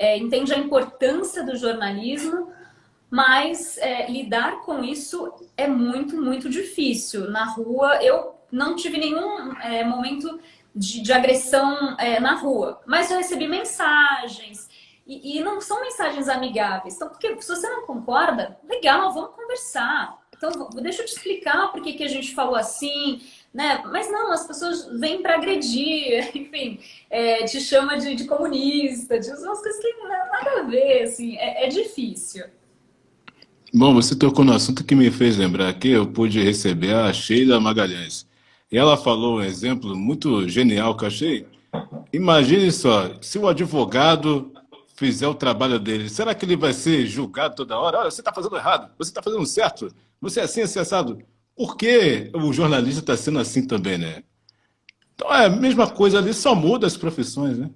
entende a importância do jornalismo, mas lidar com isso é muito, muito difícil. Na rua, eu não tive nenhum momento de agressão na rua, mas eu recebi mensagens e não são mensagens amigáveis. Então, porque se você não concorda, legal, vamos conversar. Então, deixa eu te explicar por que a gente falou assim, né? Mas não, as pessoas vêm para agredir, enfim, te chama de comunista, diz umas coisas que não tem nada a ver, assim, é difícil. Bom, você tocou no assunto que me fez lembrar que eu pude receber a Sheila Magalhães. E ela falou um exemplo muito genial que eu achei. Imagine só, se o advogado fizer o trabalho dele, será que ele vai ser julgado toda hora? Olha, você está fazendo errado, você está fazendo certo, você é assim, assim, assado. Por que o jornalista está sendo assim também, né? Então é a mesma coisa ali, só muda as profissões, né?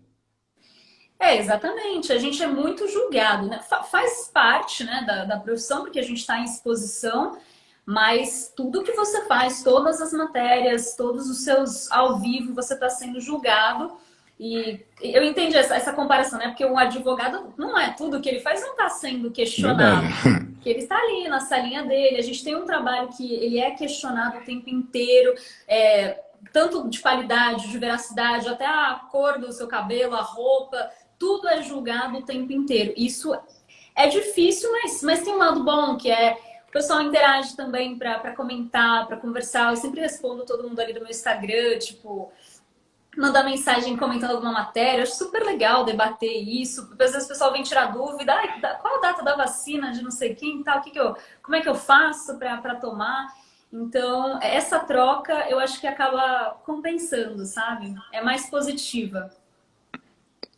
Exatamente. A gente é muito julgado, né? Faz parte, né, da profissão, porque a gente está em exposição, mas tudo que você faz, todas as matérias, todos os seus ao vivo, você está sendo julgado. E eu entendi essa comparação, né? Porque um advogado não é tudo que ele faz, não está sendo Verdade. questionado. Que ele está ali na salinha dele. A gente tem um trabalho que ele é questionado o tempo inteiro, tanto de qualidade, de veracidade, até a cor do seu cabelo, a roupa, tudo é julgado o tempo inteiro. Isso é difícil, mas tem um lado bom, que o pessoal interage também para comentar, para conversar. Eu sempre respondo todo mundo ali do meu Instagram, tipo, mandar mensagem comentando alguma matéria. Eu acho super legal debater isso. Às vezes o pessoal vem tirar dúvida. Ai, qual a data da vacina de não sei quem e tal? Como é que eu faço para tomar? Então, essa troca eu acho que acaba compensando, sabe? É mais positiva.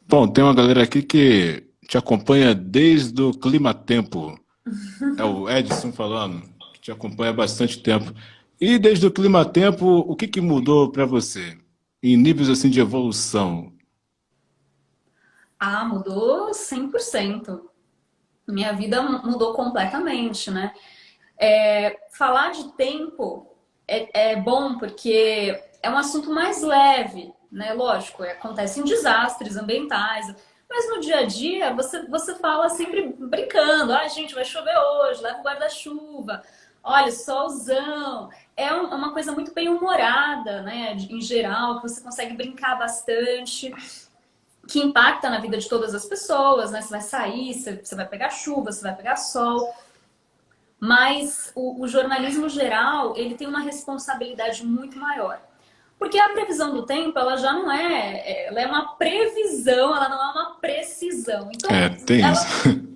Bom, tem uma galera aqui que te acompanha desde o Clima Tempo. É o Edson falando, que te acompanha há bastante tempo. E desde o Clima Tempo, o que que mudou para você? Em níveis assim de evolução? Ah, mudou 100%. Minha vida mudou completamente, né? Falar de tempo é bom porque é um assunto mais leve, né? Lógico, acontecem desastres ambientais, mas no dia a dia você fala sempre brincando: ah, gente, vai chover hoje, leva o guarda-chuva, olha, solzão. Uma coisa muito bem-humorada, né? Em geral, que você consegue brincar bastante, que impacta na vida de todas as pessoas, né? Você vai sair, você vai pegar chuva, você vai pegar sol. Mas o jornalismo geral, ele tem uma responsabilidade muito maior. Porque a previsão do tempo, ela já não ela é uma previsão, ela não é uma precisão. É, Então, tem isso.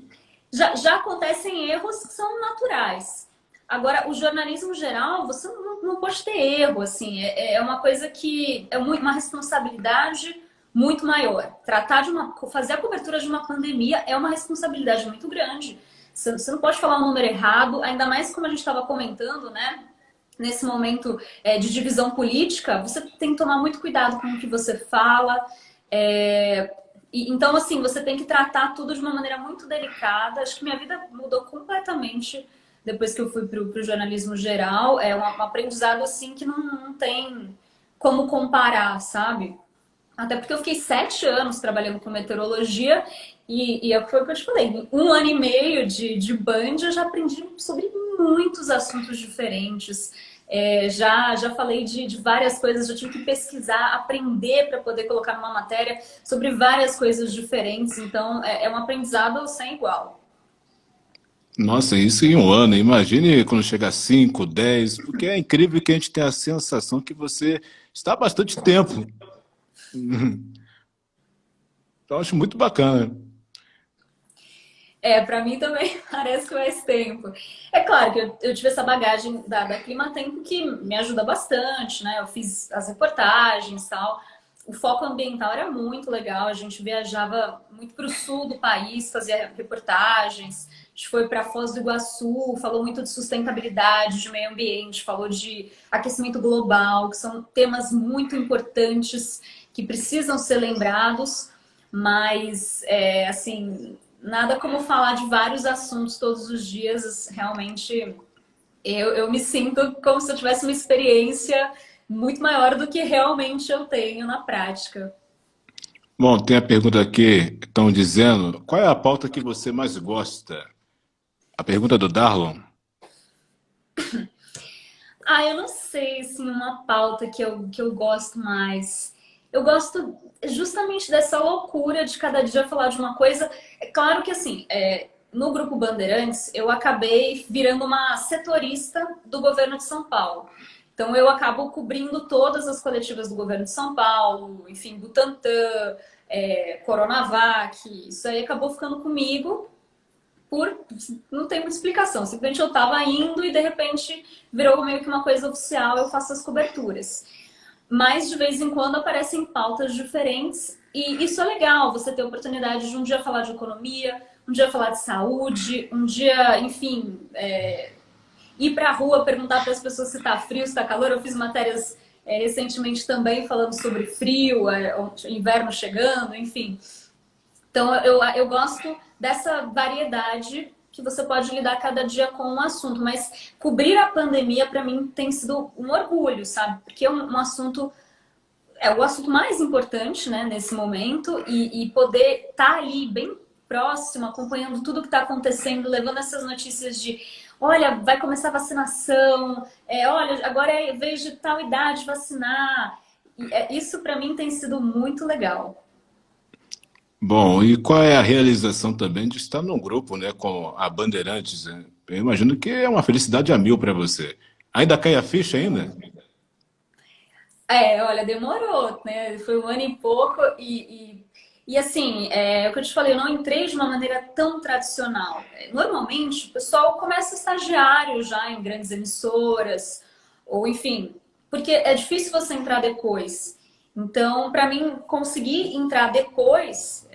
já acontecem erros que são naturais. Agora, o jornalismo geral, você não pode ter erro, assim, é uma coisa que é muito, uma responsabilidade muito maior. Fazer a cobertura de uma pandemia é uma responsabilidade muito grande. Você não pode falar um número errado, ainda mais como a gente estava comentando, né? Nesse momento de divisão política, você tem que tomar muito cuidado com o que você fala. Então, assim, você tem que tratar tudo de uma maneira muito delicada. Acho que minha vida mudou completamente depois que eu fui para o jornalismo geral. É um aprendizado, assim, que não tem como comparar, sabe? Até porque eu fiquei 7 anos trabalhando com meteorologia foi o que eu te falei. Em 1 ano e meio de Band, eu já aprendi sobre muitos assuntos diferentes. Já falei de várias coisas, já tive que pesquisar, aprender para poder colocar numa matéria sobre várias coisas diferentes. Então, é um aprendizado sem igual. Nossa, isso em um ano. Imagine quando chegar a 5, 10, porque é incrível que a gente tenha a sensação que você está há bastante tempo. Então, acho muito bacana. Para mim também parece que faz tempo. É claro que eu tive essa bagagem da Climatempo que me ajuda bastante, né? Eu fiz as reportagens e tal. O foco ambiental era muito legal. A gente viajava muito para o sul do país, fazia reportagens. A gente foi para Foz do Iguaçu, falou muito de sustentabilidade, de meio ambiente, falou de aquecimento global, que são temas muito importantes que precisam ser lembrados, mas, assim, nada como falar de vários assuntos todos os dias. Realmente, eu me sinto como se eu tivesse uma experiência muito maior do que realmente eu tenho na prática. Bom, tem a pergunta aqui, que estão dizendo, qual é a pauta que você mais gosta? A pergunta do Darlon. Ah, eu não sei, assim, uma pauta que eu gosto mais. Eu gosto justamente dessa loucura de cada dia falar de uma coisa. É claro que, assim, no Grupo Bandeirantes, eu acabei virando uma setorista do governo de São Paulo. Então, eu acabo cobrindo todas as coletivas do governo de São Paulo, enfim, Butantan, Coronavac. Isso aí acabou ficando comigo não tem muita explicação. Simplesmente eu estava indo e de repente virou meio que uma coisa oficial, eu faço as coberturas. Mas de vez em quando aparecem pautas diferentes e isso é legal, você ter a oportunidade de um dia falar de economia, um dia falar de saúde, um dia, enfim, ir para a rua perguntar para as pessoas se está frio, se está calor. Eu fiz matérias recentemente também falando sobre frio, inverno chegando, enfim. Então, eu gosto dessa variedade que você pode lidar cada dia com um assunto. Mas cobrir a pandemia, para mim, tem sido um orgulho, sabe? Porque é um assunto, é o assunto mais importante, né, nesse momento. E poder estar ali bem próximo, acompanhando tudo que está acontecendo, levando essas notícias de: olha, vai começar a vacinação, olha, agora é vez de tal idade vacinar. Isso, para mim, tem sido muito legal. Bom, e qual é a realização também de estar num grupo, né, com a Bandeirantes, né? Eu imagino que é uma felicidade a mil para você. Ainda cai a ficha ainda? Olha, demorou, né? Foi um ano e pouco e assim, é o que eu te falei, eu não entrei de uma maneira tão tradicional. Normalmente, o pessoal começa estagiário já em grandes emissoras, ou enfim, porque é difícil você entrar depois. Então, para mim, conseguir entrar depois,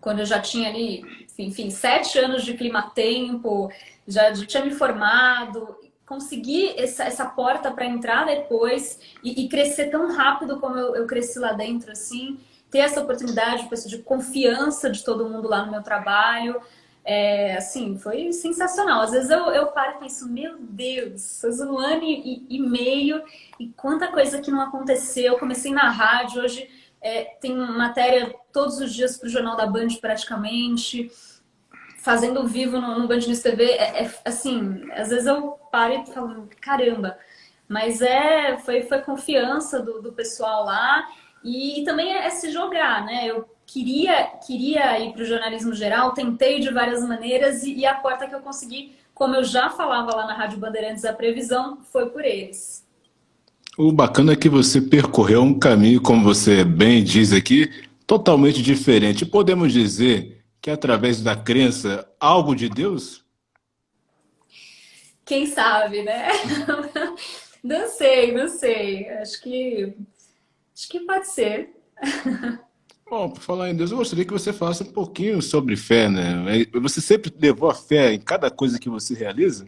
quando eu já tinha ali, enfim, 7 anos de clima-tempo, já tinha me formado, conseguir essa porta para entrar depois e crescer tão rápido como eu cresci lá dentro, assim, ter essa oportunidade de confiança de todo mundo lá no meu trabalho, assim, foi sensacional. Às vezes eu paro e penso, meu Deus, faz um ano e meio e quanta coisa que não aconteceu. Eu comecei na rádio, hoje tem matéria todos os dias para o Jornal da Band praticamente, fazendo ao vivo no Band News TV, assim, às vezes eu paro e falo, caramba, mas foi confiança do pessoal lá e também é se jogar, né? Eu queria ir para o jornalismo geral, tentei de várias maneiras e a porta que eu consegui, como eu já falava lá na Rádio Bandeirantes, a previsão foi por eles. O bacana é que você percorreu um caminho, como você bem diz aqui, totalmente diferente. Podemos dizer que através da crença, algo de Deus? Quem sabe, né? Não sei, não sei. Acho que pode ser. Bom, por falar em Deus, eu gostaria que você falasse um pouquinho sobre fé, né? Você sempre levou a fé em cada coisa que você realiza?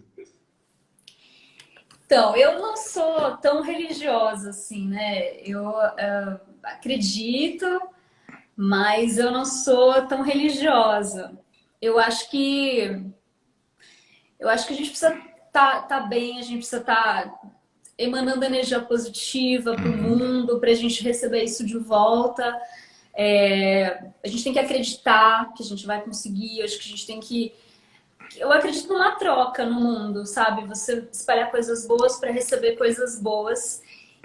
Então, eu não sou tão religiosa assim, né? Eu acredito, mas eu não sou tão religiosa. Eu acho que eu acho que a gente precisa tá bem, a gente precisa estar emanando energia positiva para o Uhum. mundo, para a gente receber isso de volta. A gente tem que acreditar que a gente vai conseguir. Eu acho que a gente tem que. Eu acredito numa troca no mundo, sabe? Você espalhar coisas boas para receber coisas boas.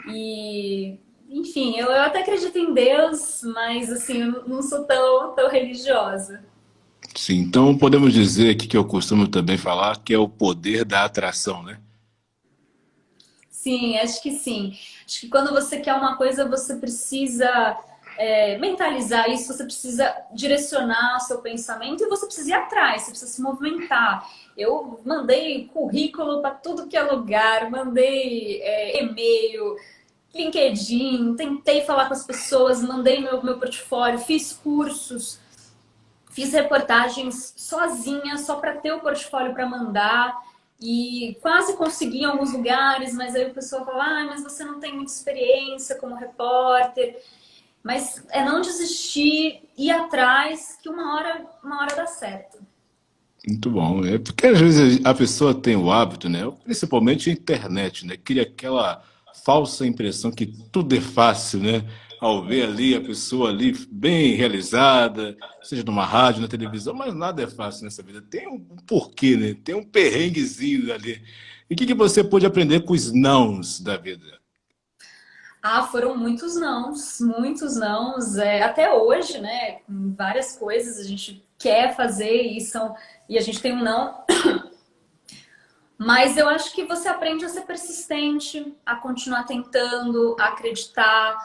E, enfim, eu até acredito em Deus, mas assim, eu não sou tão religiosa. Sim, então podemos dizer aqui que eu costumo também falar que é o poder da atração, né? Sim, acho que sim. Acho que quando você quer uma coisa, você precisa mentalizar isso, você precisa direcionar o seu pensamento e você precisa ir atrás, você precisa se movimentar. Eu mandei currículo para tudo que é lugar, mandei e-mail, LinkedIn, tentei falar com as pessoas, mandei meu portfólio, fiz cursos, fiz reportagens sozinha, só para ter o portfólio para mandar. E quase consegui em alguns lugares, mas aí o pessoal fala, mas você não tem muita experiência como repórter. Mas é não desistir, ir atrás, que uma hora dá certo. Muito bom. É porque às vezes a pessoa tem o hábito, né? Principalmente a internet, né? Cria aquela falsa impressão que tudo é fácil, né? Ao ver ali a pessoa ali bem realizada, seja numa rádio, na televisão, mas nada é fácil nessa vida. Tem um porquê, né? Tem um perrenguezinho ali. E o que que você pôde aprender com os nãos da vida? Foram muitos nãos. Até hoje, né? Com várias coisas a gente quer fazer e a gente tem um não. Mas eu acho que você aprende a ser persistente, a continuar tentando, a acreditar,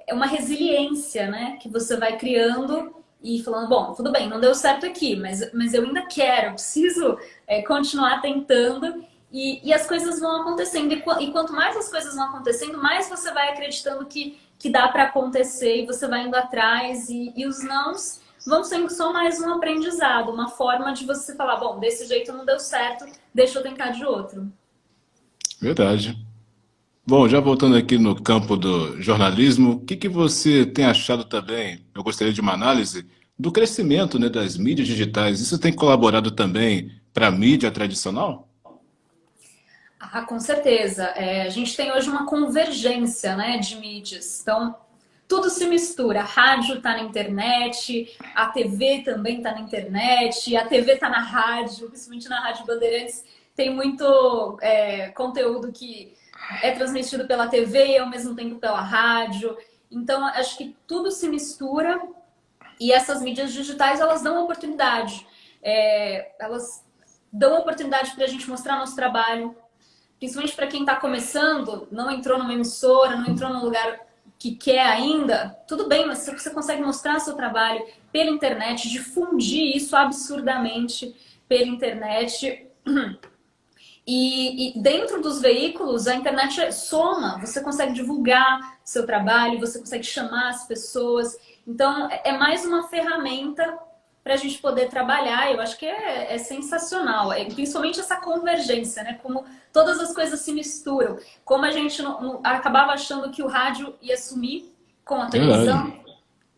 é uma resiliência, né? Que você vai criando e falando, bom, tudo bem, não deu certo aqui, mas eu ainda quero, eu preciso continuar tentando e as coisas vão acontecendo. E quanto mais as coisas vão acontecendo, mais você vai acreditando que dá para acontecer e você vai indo atrás e os nãos vão sendo só mais um aprendizado, uma forma de você falar, bom, desse jeito não deu certo, deixa eu tentar de outro. Verdade. Bom, já voltando aqui no campo do jornalismo, o que que você tem achado também? Eu gostaria de uma análise do crescimento, né, das mídias digitais. Isso tem colaborado também para a mídia tradicional? Com certeza. A gente tem hoje uma convergência, né, de mídias. Então, tudo se mistura. A rádio está na internet, a TV também está na internet, a TV está na rádio, principalmente na Rádio Bandeirantes. Tem muito conteúdo que é transmitido pela TV e ao mesmo tempo pela rádio. Então, acho que tudo se mistura e essas mídias digitais, elas dão oportunidade. Elas dão oportunidade para a gente mostrar nosso trabalho, principalmente para quem está começando, não entrou numa emissora, não entrou num lugar que quer ainda, tudo bem, mas se você consegue mostrar seu trabalho pela internet, difundir isso absurdamente pela internet. E dentro dos veículos, a internet soma, você consegue divulgar seu trabalho, você consegue chamar as pessoas. Então, é mais uma ferramenta para a gente poder trabalhar. Eu acho que é sensacional, principalmente essa convergência, né? Como todas as coisas se misturam. Como a gente acabava achando que o rádio ia sumir com a televisão,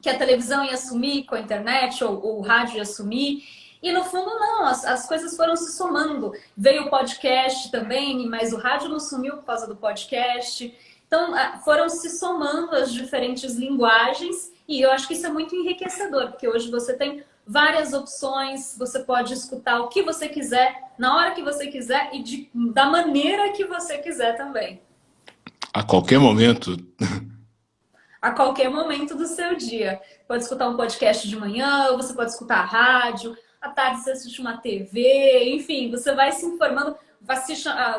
que a televisão ia sumir com a internet, ou o rádio ia sumir. E no fundo, não, as coisas foram se somando. Veio o podcast também, mas o rádio não sumiu por causa do podcast. Então, foram se somando as diferentes linguagens, e eu acho que isso é muito enriquecedor, porque hoje você tem várias opções, você pode escutar o que você quiser, na hora que você quiser e da maneira que você quiser também. A qualquer momento. A qualquer momento do seu dia. Pode escutar um podcast de manhã, você pode escutar a rádio, à tarde você assiste uma TV, enfim, você vai se informando, vai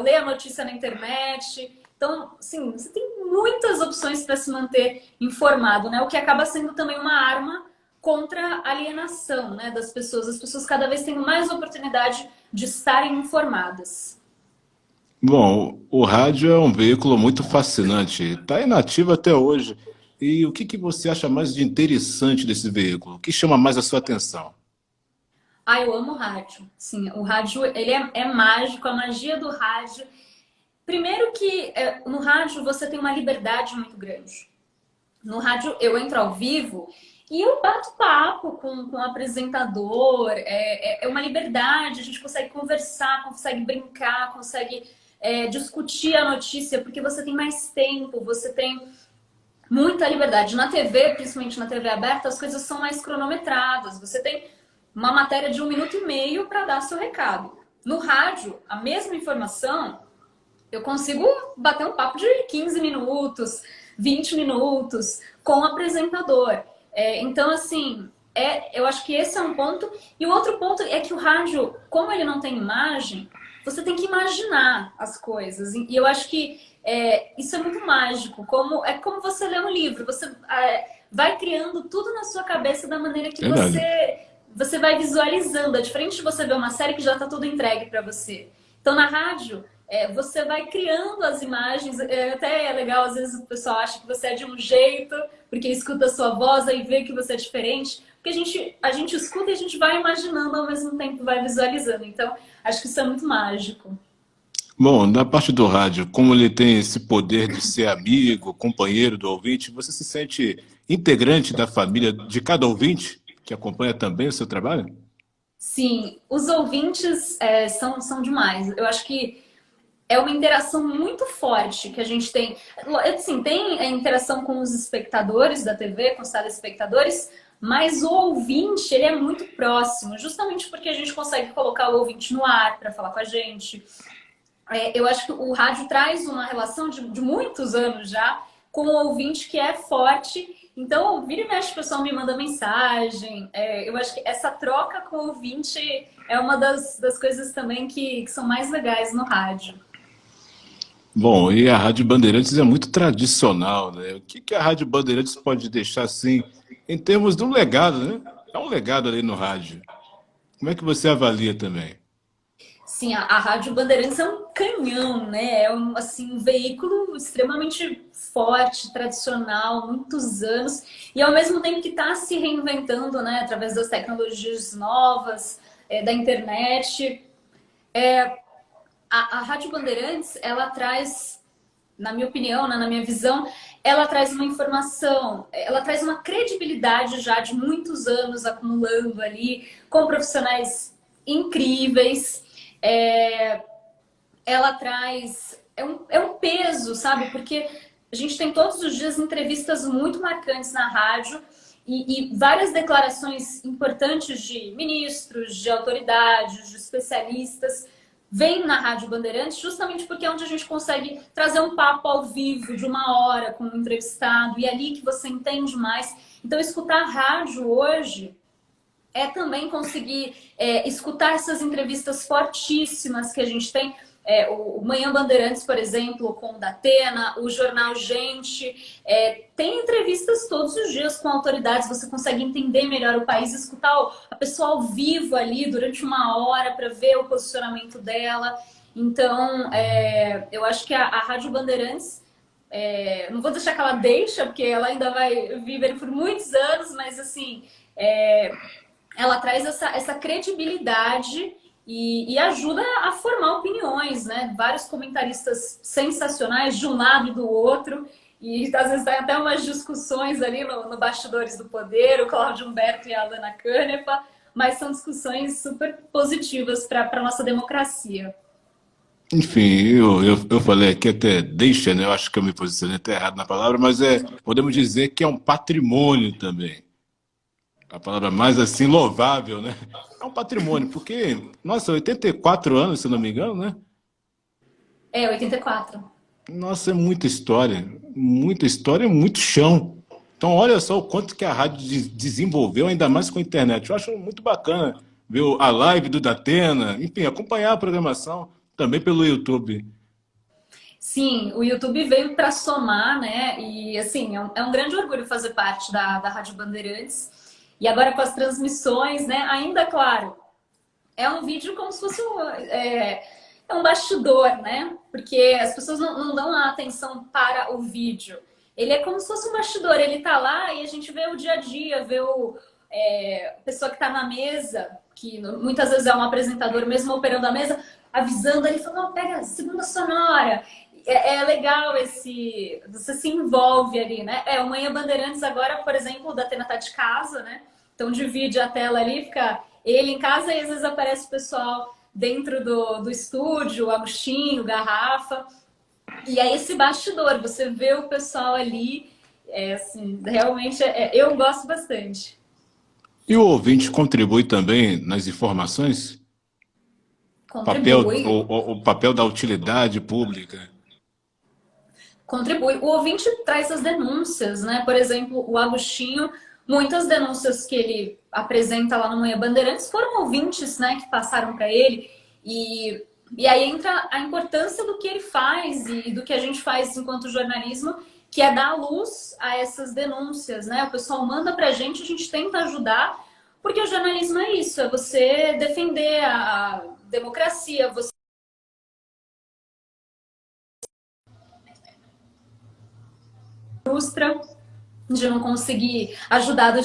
ler a notícia na internet. Então, sim, você tem muitas opções para se manter informado, né? O que acaba sendo também uma arma contra a alienação, né, das pessoas. As pessoas cada vez têm mais oportunidade de estarem informadas. Bom, o rádio é um veículo muito fascinante, está inativo até hoje. E o que você acha mais de interessante desse veículo? O que chama mais a sua atenção? Eu amo o rádio. Sim, o rádio, ele é mágico, a magia do rádio. Primeiro que no rádio você tem uma liberdade muito grande. No rádio eu entro ao vivo e eu bato papo com o apresentador. É uma liberdade, a gente consegue conversar, consegue brincar, consegue discutir a notícia, porque você tem mais tempo, você tem muita liberdade. Na TV, principalmente na TV aberta, as coisas são mais cronometradas. Você tem uma matéria de 1 minuto e meio para dar seu recado. No rádio, a mesma informação, eu consigo bater um papo de 15 minutos, 20 minutos com o apresentador. Então, assim, eu acho que esse é um ponto. E o outro ponto é que o rádio, como ele não tem imagem, você tem que imaginar as coisas. E eu acho que isso é muito mágico. É como você lê um livro. Você vai criando tudo na sua cabeça da maneira que você vai visualizando. É diferente de você ver uma série que já está tudo entregue para você. Então, na rádio, você vai criando as imagens. Até é legal, às vezes o pessoal acha que você é de um jeito, porque escuta a sua voz e vê que você é diferente. Porque a gente escuta e a gente vai imaginando ao mesmo tempo, vai visualizando. Então, acho que isso é muito mágico. Bom, na parte do rádio, como ele tem esse poder de ser amigo, companheiro do ouvinte, você se sente integrante da família de cada ouvinte que acompanha também o seu trabalho? Sim, os ouvintes são demais. Eu acho que é uma interação muito forte que a gente tem. Assim, tem a interação com os espectadores da TV, com os telespectadores, mas o ouvinte, ele é muito próximo, justamente porque a gente consegue colocar o ouvinte no ar para falar com a gente. Eu acho que o rádio traz uma relação de muitos anos já com o ouvinte que é forte. Então, vira e mexe, o pessoal me manda mensagem. Eu acho que essa troca com o ouvinte é uma das coisas também que são mais legais no rádio. Bom, e a Rádio Bandeirantes é muito tradicional, né? O que a Rádio Bandeirantes pode deixar, assim, em termos de um legado, né? É um legado ali no rádio. Como é que você avalia também? Sim, a Rádio Bandeirantes é um canhão, né? É um veículo extremamente forte, tradicional, muitos anos, e ao mesmo tempo que está se reinventando, né? Através das tecnologias novas, da internet. A Rádio Bandeirantes, ela traz, na minha opinião, né, na minha visão, ela traz uma informação, ela traz uma credibilidade já de muitos anos acumulando ali, com profissionais incríveis. Ela traz... É um peso, sabe? Porque a gente tem todos os dias entrevistas muito marcantes na rádio e várias declarações importantes de ministros, de autoridades, de especialistas vem na Rádio Bandeirantes justamente porque é onde a gente consegue trazer um papo ao vivo de 1 hora com um entrevistado e é ali que você entende mais. Então, escutar rádio hoje é também conseguir escutar essas entrevistas fortíssimas que a gente tem o Manhã Bandeirantes, por exemplo, com o Datena, o Jornal Gente, tem entrevistas todos os dias com autoridades, você consegue entender melhor o país, escutar a pessoa ao vivo ali durante uma hora para ver o posicionamento dela. Então, eu acho que a Rádio Bandeirantes, não vou deixar que ela deixa, porque ela ainda vai viver por muitos anos, mas assim, ela traz essa credibilidade e ajuda a formar opiniões, né? Vários comentaristas sensacionais de um lado e do outro, e às vezes tem até umas discussões ali no Bastidores do Poder, o Cláudio Humberto e a Alana Canepa, mas são discussões super positivas para a nossa democracia. Enfim, eu falei aqui até deixa, né? Eu acho que eu me posicionei até errado na palavra, mas podemos dizer que é um patrimônio também. A palavra mais assim louvável, né? É um patrimônio, porque, nossa, 84 anos, se não me engano, né? 84. Nossa, é muita história e muito chão. Então, olha só o quanto que a rádio desenvolveu, ainda mais com a internet. Eu acho muito bacana ver a live do Datena, enfim, acompanhar a programação também pelo YouTube. Sim, o YouTube veio para somar, né? E assim, é um grande orgulho fazer parte da Rádio Bandeirantes. E agora com as transmissões, né? Ainda, claro, é um vídeo como se fosse um bastidor, né? Porque as pessoas não dão a atenção para o vídeo. Ele é como se fosse um bastidor, ele tá lá e a gente vê o dia a dia, vê a pessoa que tá na mesa, que muitas vezes é um apresentador mesmo operando a mesa, avisando, ele falando, oh, pega a segunda sonora. É legal você se envolve ali, né? O Manhã Bandeirantes agora, por exemplo, o Datena tá de casa, né? Então divide a tela ali, fica ele em casa e às vezes aparece o pessoal dentro do estúdio, o Agostinho, o Garrafa. E aí esse bastidor, você vê o pessoal ali, assim, realmente eu gosto bastante. E o ouvinte contribui também nas informações? Contribui, O papel da utilidade pública. contribui. O ouvinte traz as denúncias, né? Por exemplo, o Agostinho, muitas denúncias que ele apresenta lá no Manhã Bandeirantes foram ouvintes, né, que passaram para ele. E aí entra a importância do que ele faz e do que a gente faz enquanto jornalismo, que é dar luz a essas denúncias, né? O pessoal manda para a gente tenta ajudar, porque o jornalismo é isso, é você defender a democracia, você frustra de não conseguir ajudar do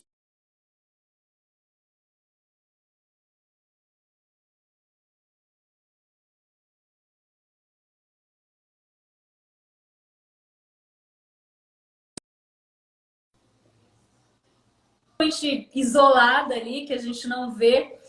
isolada ali, que a gente não vê.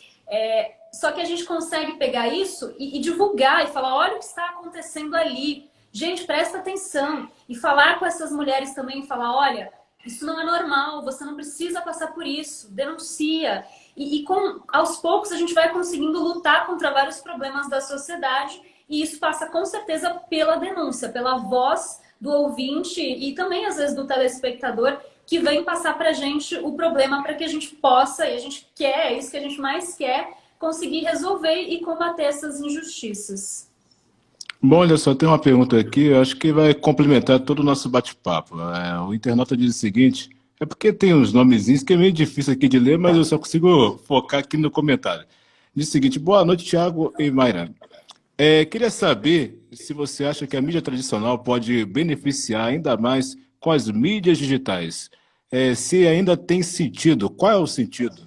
Só que a gente consegue pegar isso e divulgar e falar, olha o que está acontecendo ali. Gente, presta atenção. E falar com essas mulheres também, falar, olha, isso não é normal, você não precisa passar por isso, denuncia. Aos poucos a gente vai conseguindo lutar contra vários problemas da sociedade e isso passa com certeza pela denúncia, pela voz do ouvinte e também às vezes do telespectador que vem passar para a gente o problema para que a gente possa, e a gente quer, é isso que a gente mais quer, conseguir resolver e combater essas injustiças. Bom, olha só, tem uma pergunta aqui, eu acho que vai complementar todo o nosso bate-papo. O internauta diz o seguinte, é porque tem uns nomezinhos que é meio difícil aqui de ler, mas eu só consigo focar aqui no comentário. Diz o seguinte, boa noite, Thiago e Mayra. Queria saber se você acha que a mídia tradicional pode beneficiar ainda mais com as mídias digitais. Se ainda tem sentido, qual é o sentido?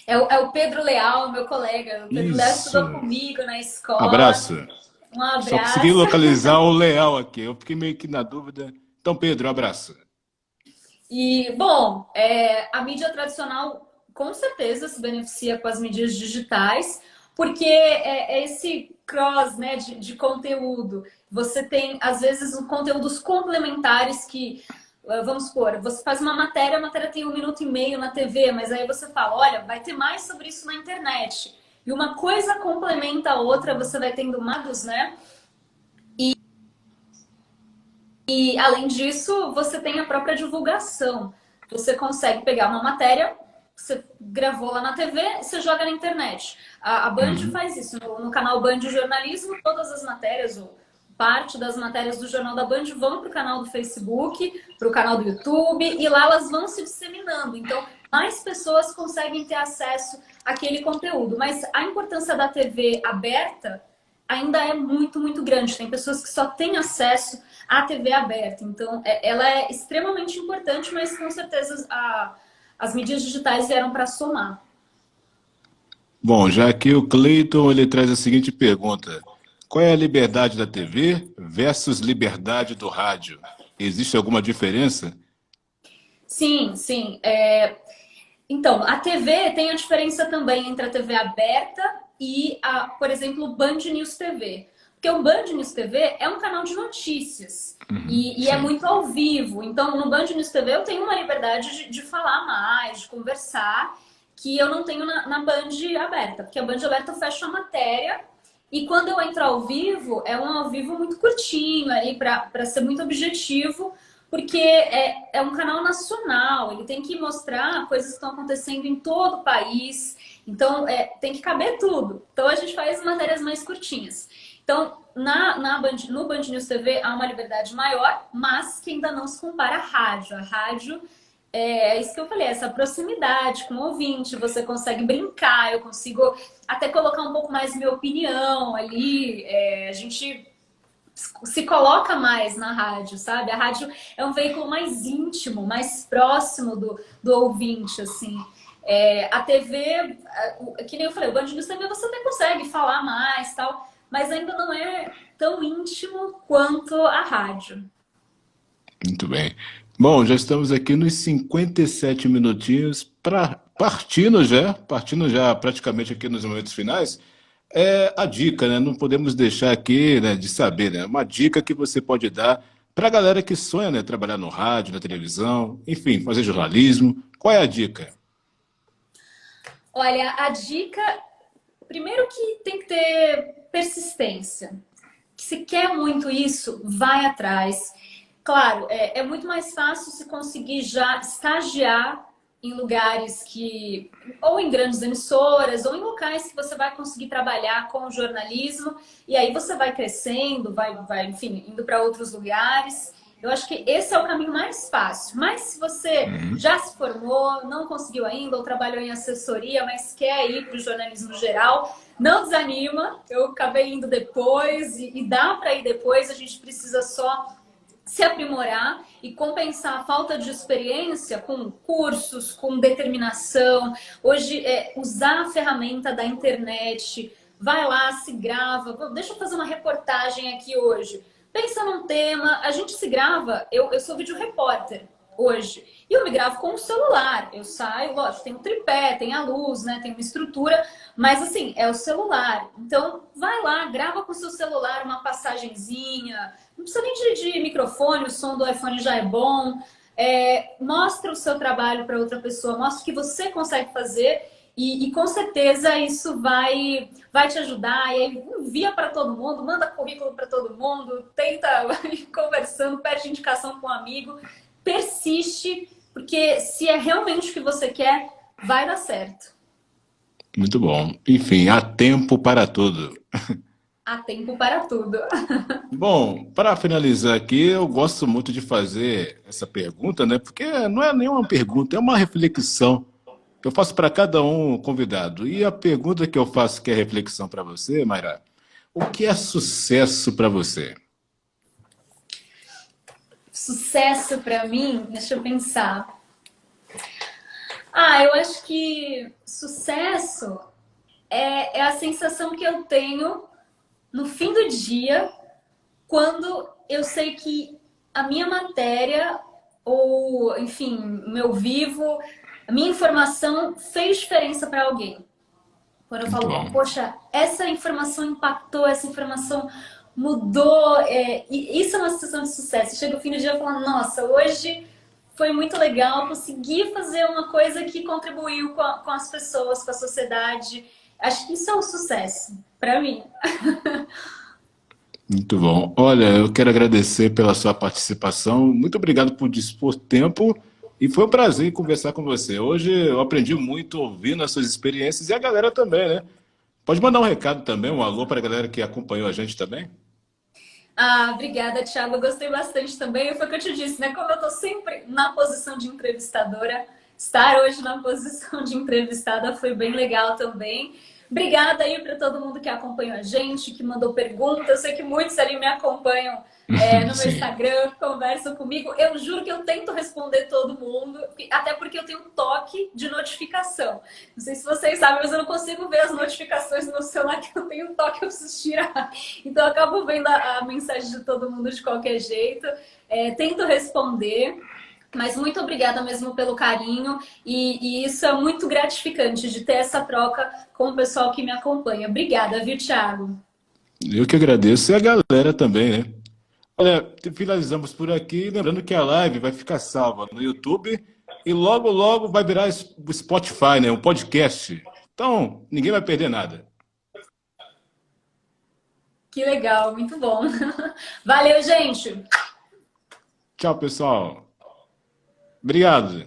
É o Pedro Leal, meu colega. O Pedro Leal Isso. estudou comigo na escola. Abraço. Um Só consegui abraço. localizar o Leal aqui. Eu fiquei meio que na dúvida. Então, Pedro, abraço. E, bom, a mídia tradicional com certeza se beneficia com as mídias digitais, porque é esse cross, né, de conteúdo. Você tem, às vezes, conteúdos complementares que, vamos supor, você faz uma matéria, a matéria tem 1 minuto e meio na TV, mas aí você fala, olha, vai ter mais sobre isso na internet. E uma coisa complementa a outra, você vai tendo mados, né? E, além disso, você tem a própria divulgação. Você consegue pegar uma matéria, você gravou lá na TV, você joga na internet. A Band faz isso. No canal Band Jornalismo, todas as matérias, ou parte das matérias do Jornal da Band vão para o canal do Facebook, para o canal do YouTube, e lá elas vão se disseminando. Então, mais pessoas conseguem ter acesso àquele conteúdo. Mas a importância da TV aberta ainda é muito, muito grande. Tem pessoas que só têm acesso à TV aberta. Então, ela é extremamente importante, mas com certeza as mídias digitais vieram para somar. Bom, já que o Cleiton ele traz a seguinte pergunta: qual é a liberdade da TV versus liberdade do rádio? Existe alguma diferença? Sim, sim. Então, a TV tem a diferença também entre a TV aberta e, por exemplo, o Band News TV. Porque o Band News TV é um canal de notícias e é muito ao vivo. Então, no Band News TV eu tenho uma liberdade de falar mais, de conversar, que eu não tenho na Band aberta. Porque a Band aberta eu fecho a matéria e quando eu entro ao vivo, é um ao vivo muito curtinho, aí para ser muito objetivo, porque é um canal nacional, ele tem que mostrar coisas que estão acontecendo em todo o país, então tem que caber tudo. Então a gente faz matérias mais curtinhas. Então, no Band News TV há uma liberdade maior, mas que ainda não se compara à rádio. A rádio é isso que eu falei, essa proximidade com o ouvinte, você consegue brincar, eu consigo até colocar um pouco mais minha opinião ali, a gente se coloca mais na rádio, sabe? A rádio é um veículo mais íntimo, mais próximo do ouvinte, assim. A TV, que nem eu falei, o Band News TV você até consegue falar mais, tal, mas ainda não é tão íntimo quanto a rádio. Muito bem. Bom, já estamos aqui nos 57 minutinhos, partindo já praticamente aqui nos momentos finais. A dica, né? Não podemos deixar aqui, né, de saber, né? Uma dica que você pode dar para a galera que sonha, né, trabalhar no rádio, na televisão, enfim, fazer jornalismo. Qual é a dica? Olha, a dica, primeiro que tem que ter persistência. Se quer muito isso, vai atrás. Claro, é muito mais fácil se conseguir já estagiar em lugares que, ou em grandes emissoras, ou em locais que você vai conseguir trabalhar com jornalismo, e aí você vai crescendo, enfim, indo para outros lugares. Eu acho que esse é o caminho mais fácil. Mas se você já se formou, não conseguiu ainda, ou trabalhou em assessoria, mas quer ir para o jornalismo geral, não desanima. Eu acabei indo depois, e dá para ir depois, a gente precisa só se aprimorar e compensar a falta de experiência com cursos, com determinação. Hoje, usar a ferramenta da internet, vai lá, se grava. Deixa eu fazer uma reportagem aqui hoje. Pensa num tema, a gente se grava, eu sou vídeo repórter hoje, e eu me gravo com o celular. Eu saio, lógico, tem um tripé, tem a luz, né, tem uma estrutura, mas assim, é o celular. Então, vai lá, grava com o seu celular uma passagenzinha, não precisa nem de microfone, o som do iPhone já é bom. Mostra o seu trabalho para outra pessoa, mostra o que você consegue fazer e com certeza isso vai te ajudar. E aí envia para todo mundo, manda currículo para todo mundo, tenta ir conversando, pede indicação com um amigo, persiste, porque se é realmente o que você quer, vai dar certo. Muito bom. Enfim, há tempo para tudo. Há tempo para tudo. Bom, para finalizar aqui, eu gosto muito de fazer essa pergunta, né? Porque não é nenhuma pergunta, é uma reflexão. Eu faço para cada um convidado. E a pergunta que eu faço, que é reflexão para você, Mayra, o que é sucesso para você? Sucesso para mim, deixa eu pensar. Eu acho que sucesso é a sensação que eu tenho no fim do dia, quando eu sei que a minha matéria, ou enfim, meu vivo, a minha informação fez diferença para alguém. Quando eu falo, poxa, essa informação impactou, essa informação mudou, e isso é uma sensação de sucesso. Chega o fim do dia e falo, nossa, hoje foi muito legal, consegui fazer uma coisa que contribuiu com as pessoas, com a sociedade. Acho que isso é um sucesso, para mim. Muito bom. Olha, eu quero agradecer pela sua participação. Muito obrigado por dispor tempo E foi um prazer conversar com você. Hoje eu aprendi muito ouvindo as suas experiências e a galera também, né? Pode mandar um recado também, um alô para a galera que acompanhou a gente também? Ah, obrigada, Thiago. Eu gostei bastante também. Foi o que eu te disse, né? Como eu tô sempre na posição de entrevistadora, estar hoje na posição de entrevistada foi bem legal também. Obrigada aí para todo mundo que acompanhou a gente, que mandou perguntas. Eu sei que muitos ali me acompanham no meu Sim. Instagram, conversam comigo. Eu juro que eu tento responder todo mundo, até porque eu tenho um toque de notificação. Não sei se vocês sabem, mas eu não consigo ver as notificações no meu celular, que eu tenho um toque, eu preciso tirar. Então eu acabo vendo a mensagem de todo mundo de qualquer jeito. Tento responder. Mas muito obrigada mesmo pelo carinho e isso é muito gratificante de ter essa troca com o pessoal que me acompanha. Obrigada, viu, Thiago? Eu que agradeço e a galera também, né? Olha, finalizamos por aqui. Lembrando que a live vai ficar salva no YouTube e logo, logo vai virar o Spotify, né? Um podcast. Então, ninguém vai perder nada. Que legal, muito bom. Valeu, gente! Tchau, pessoal. Obrigado.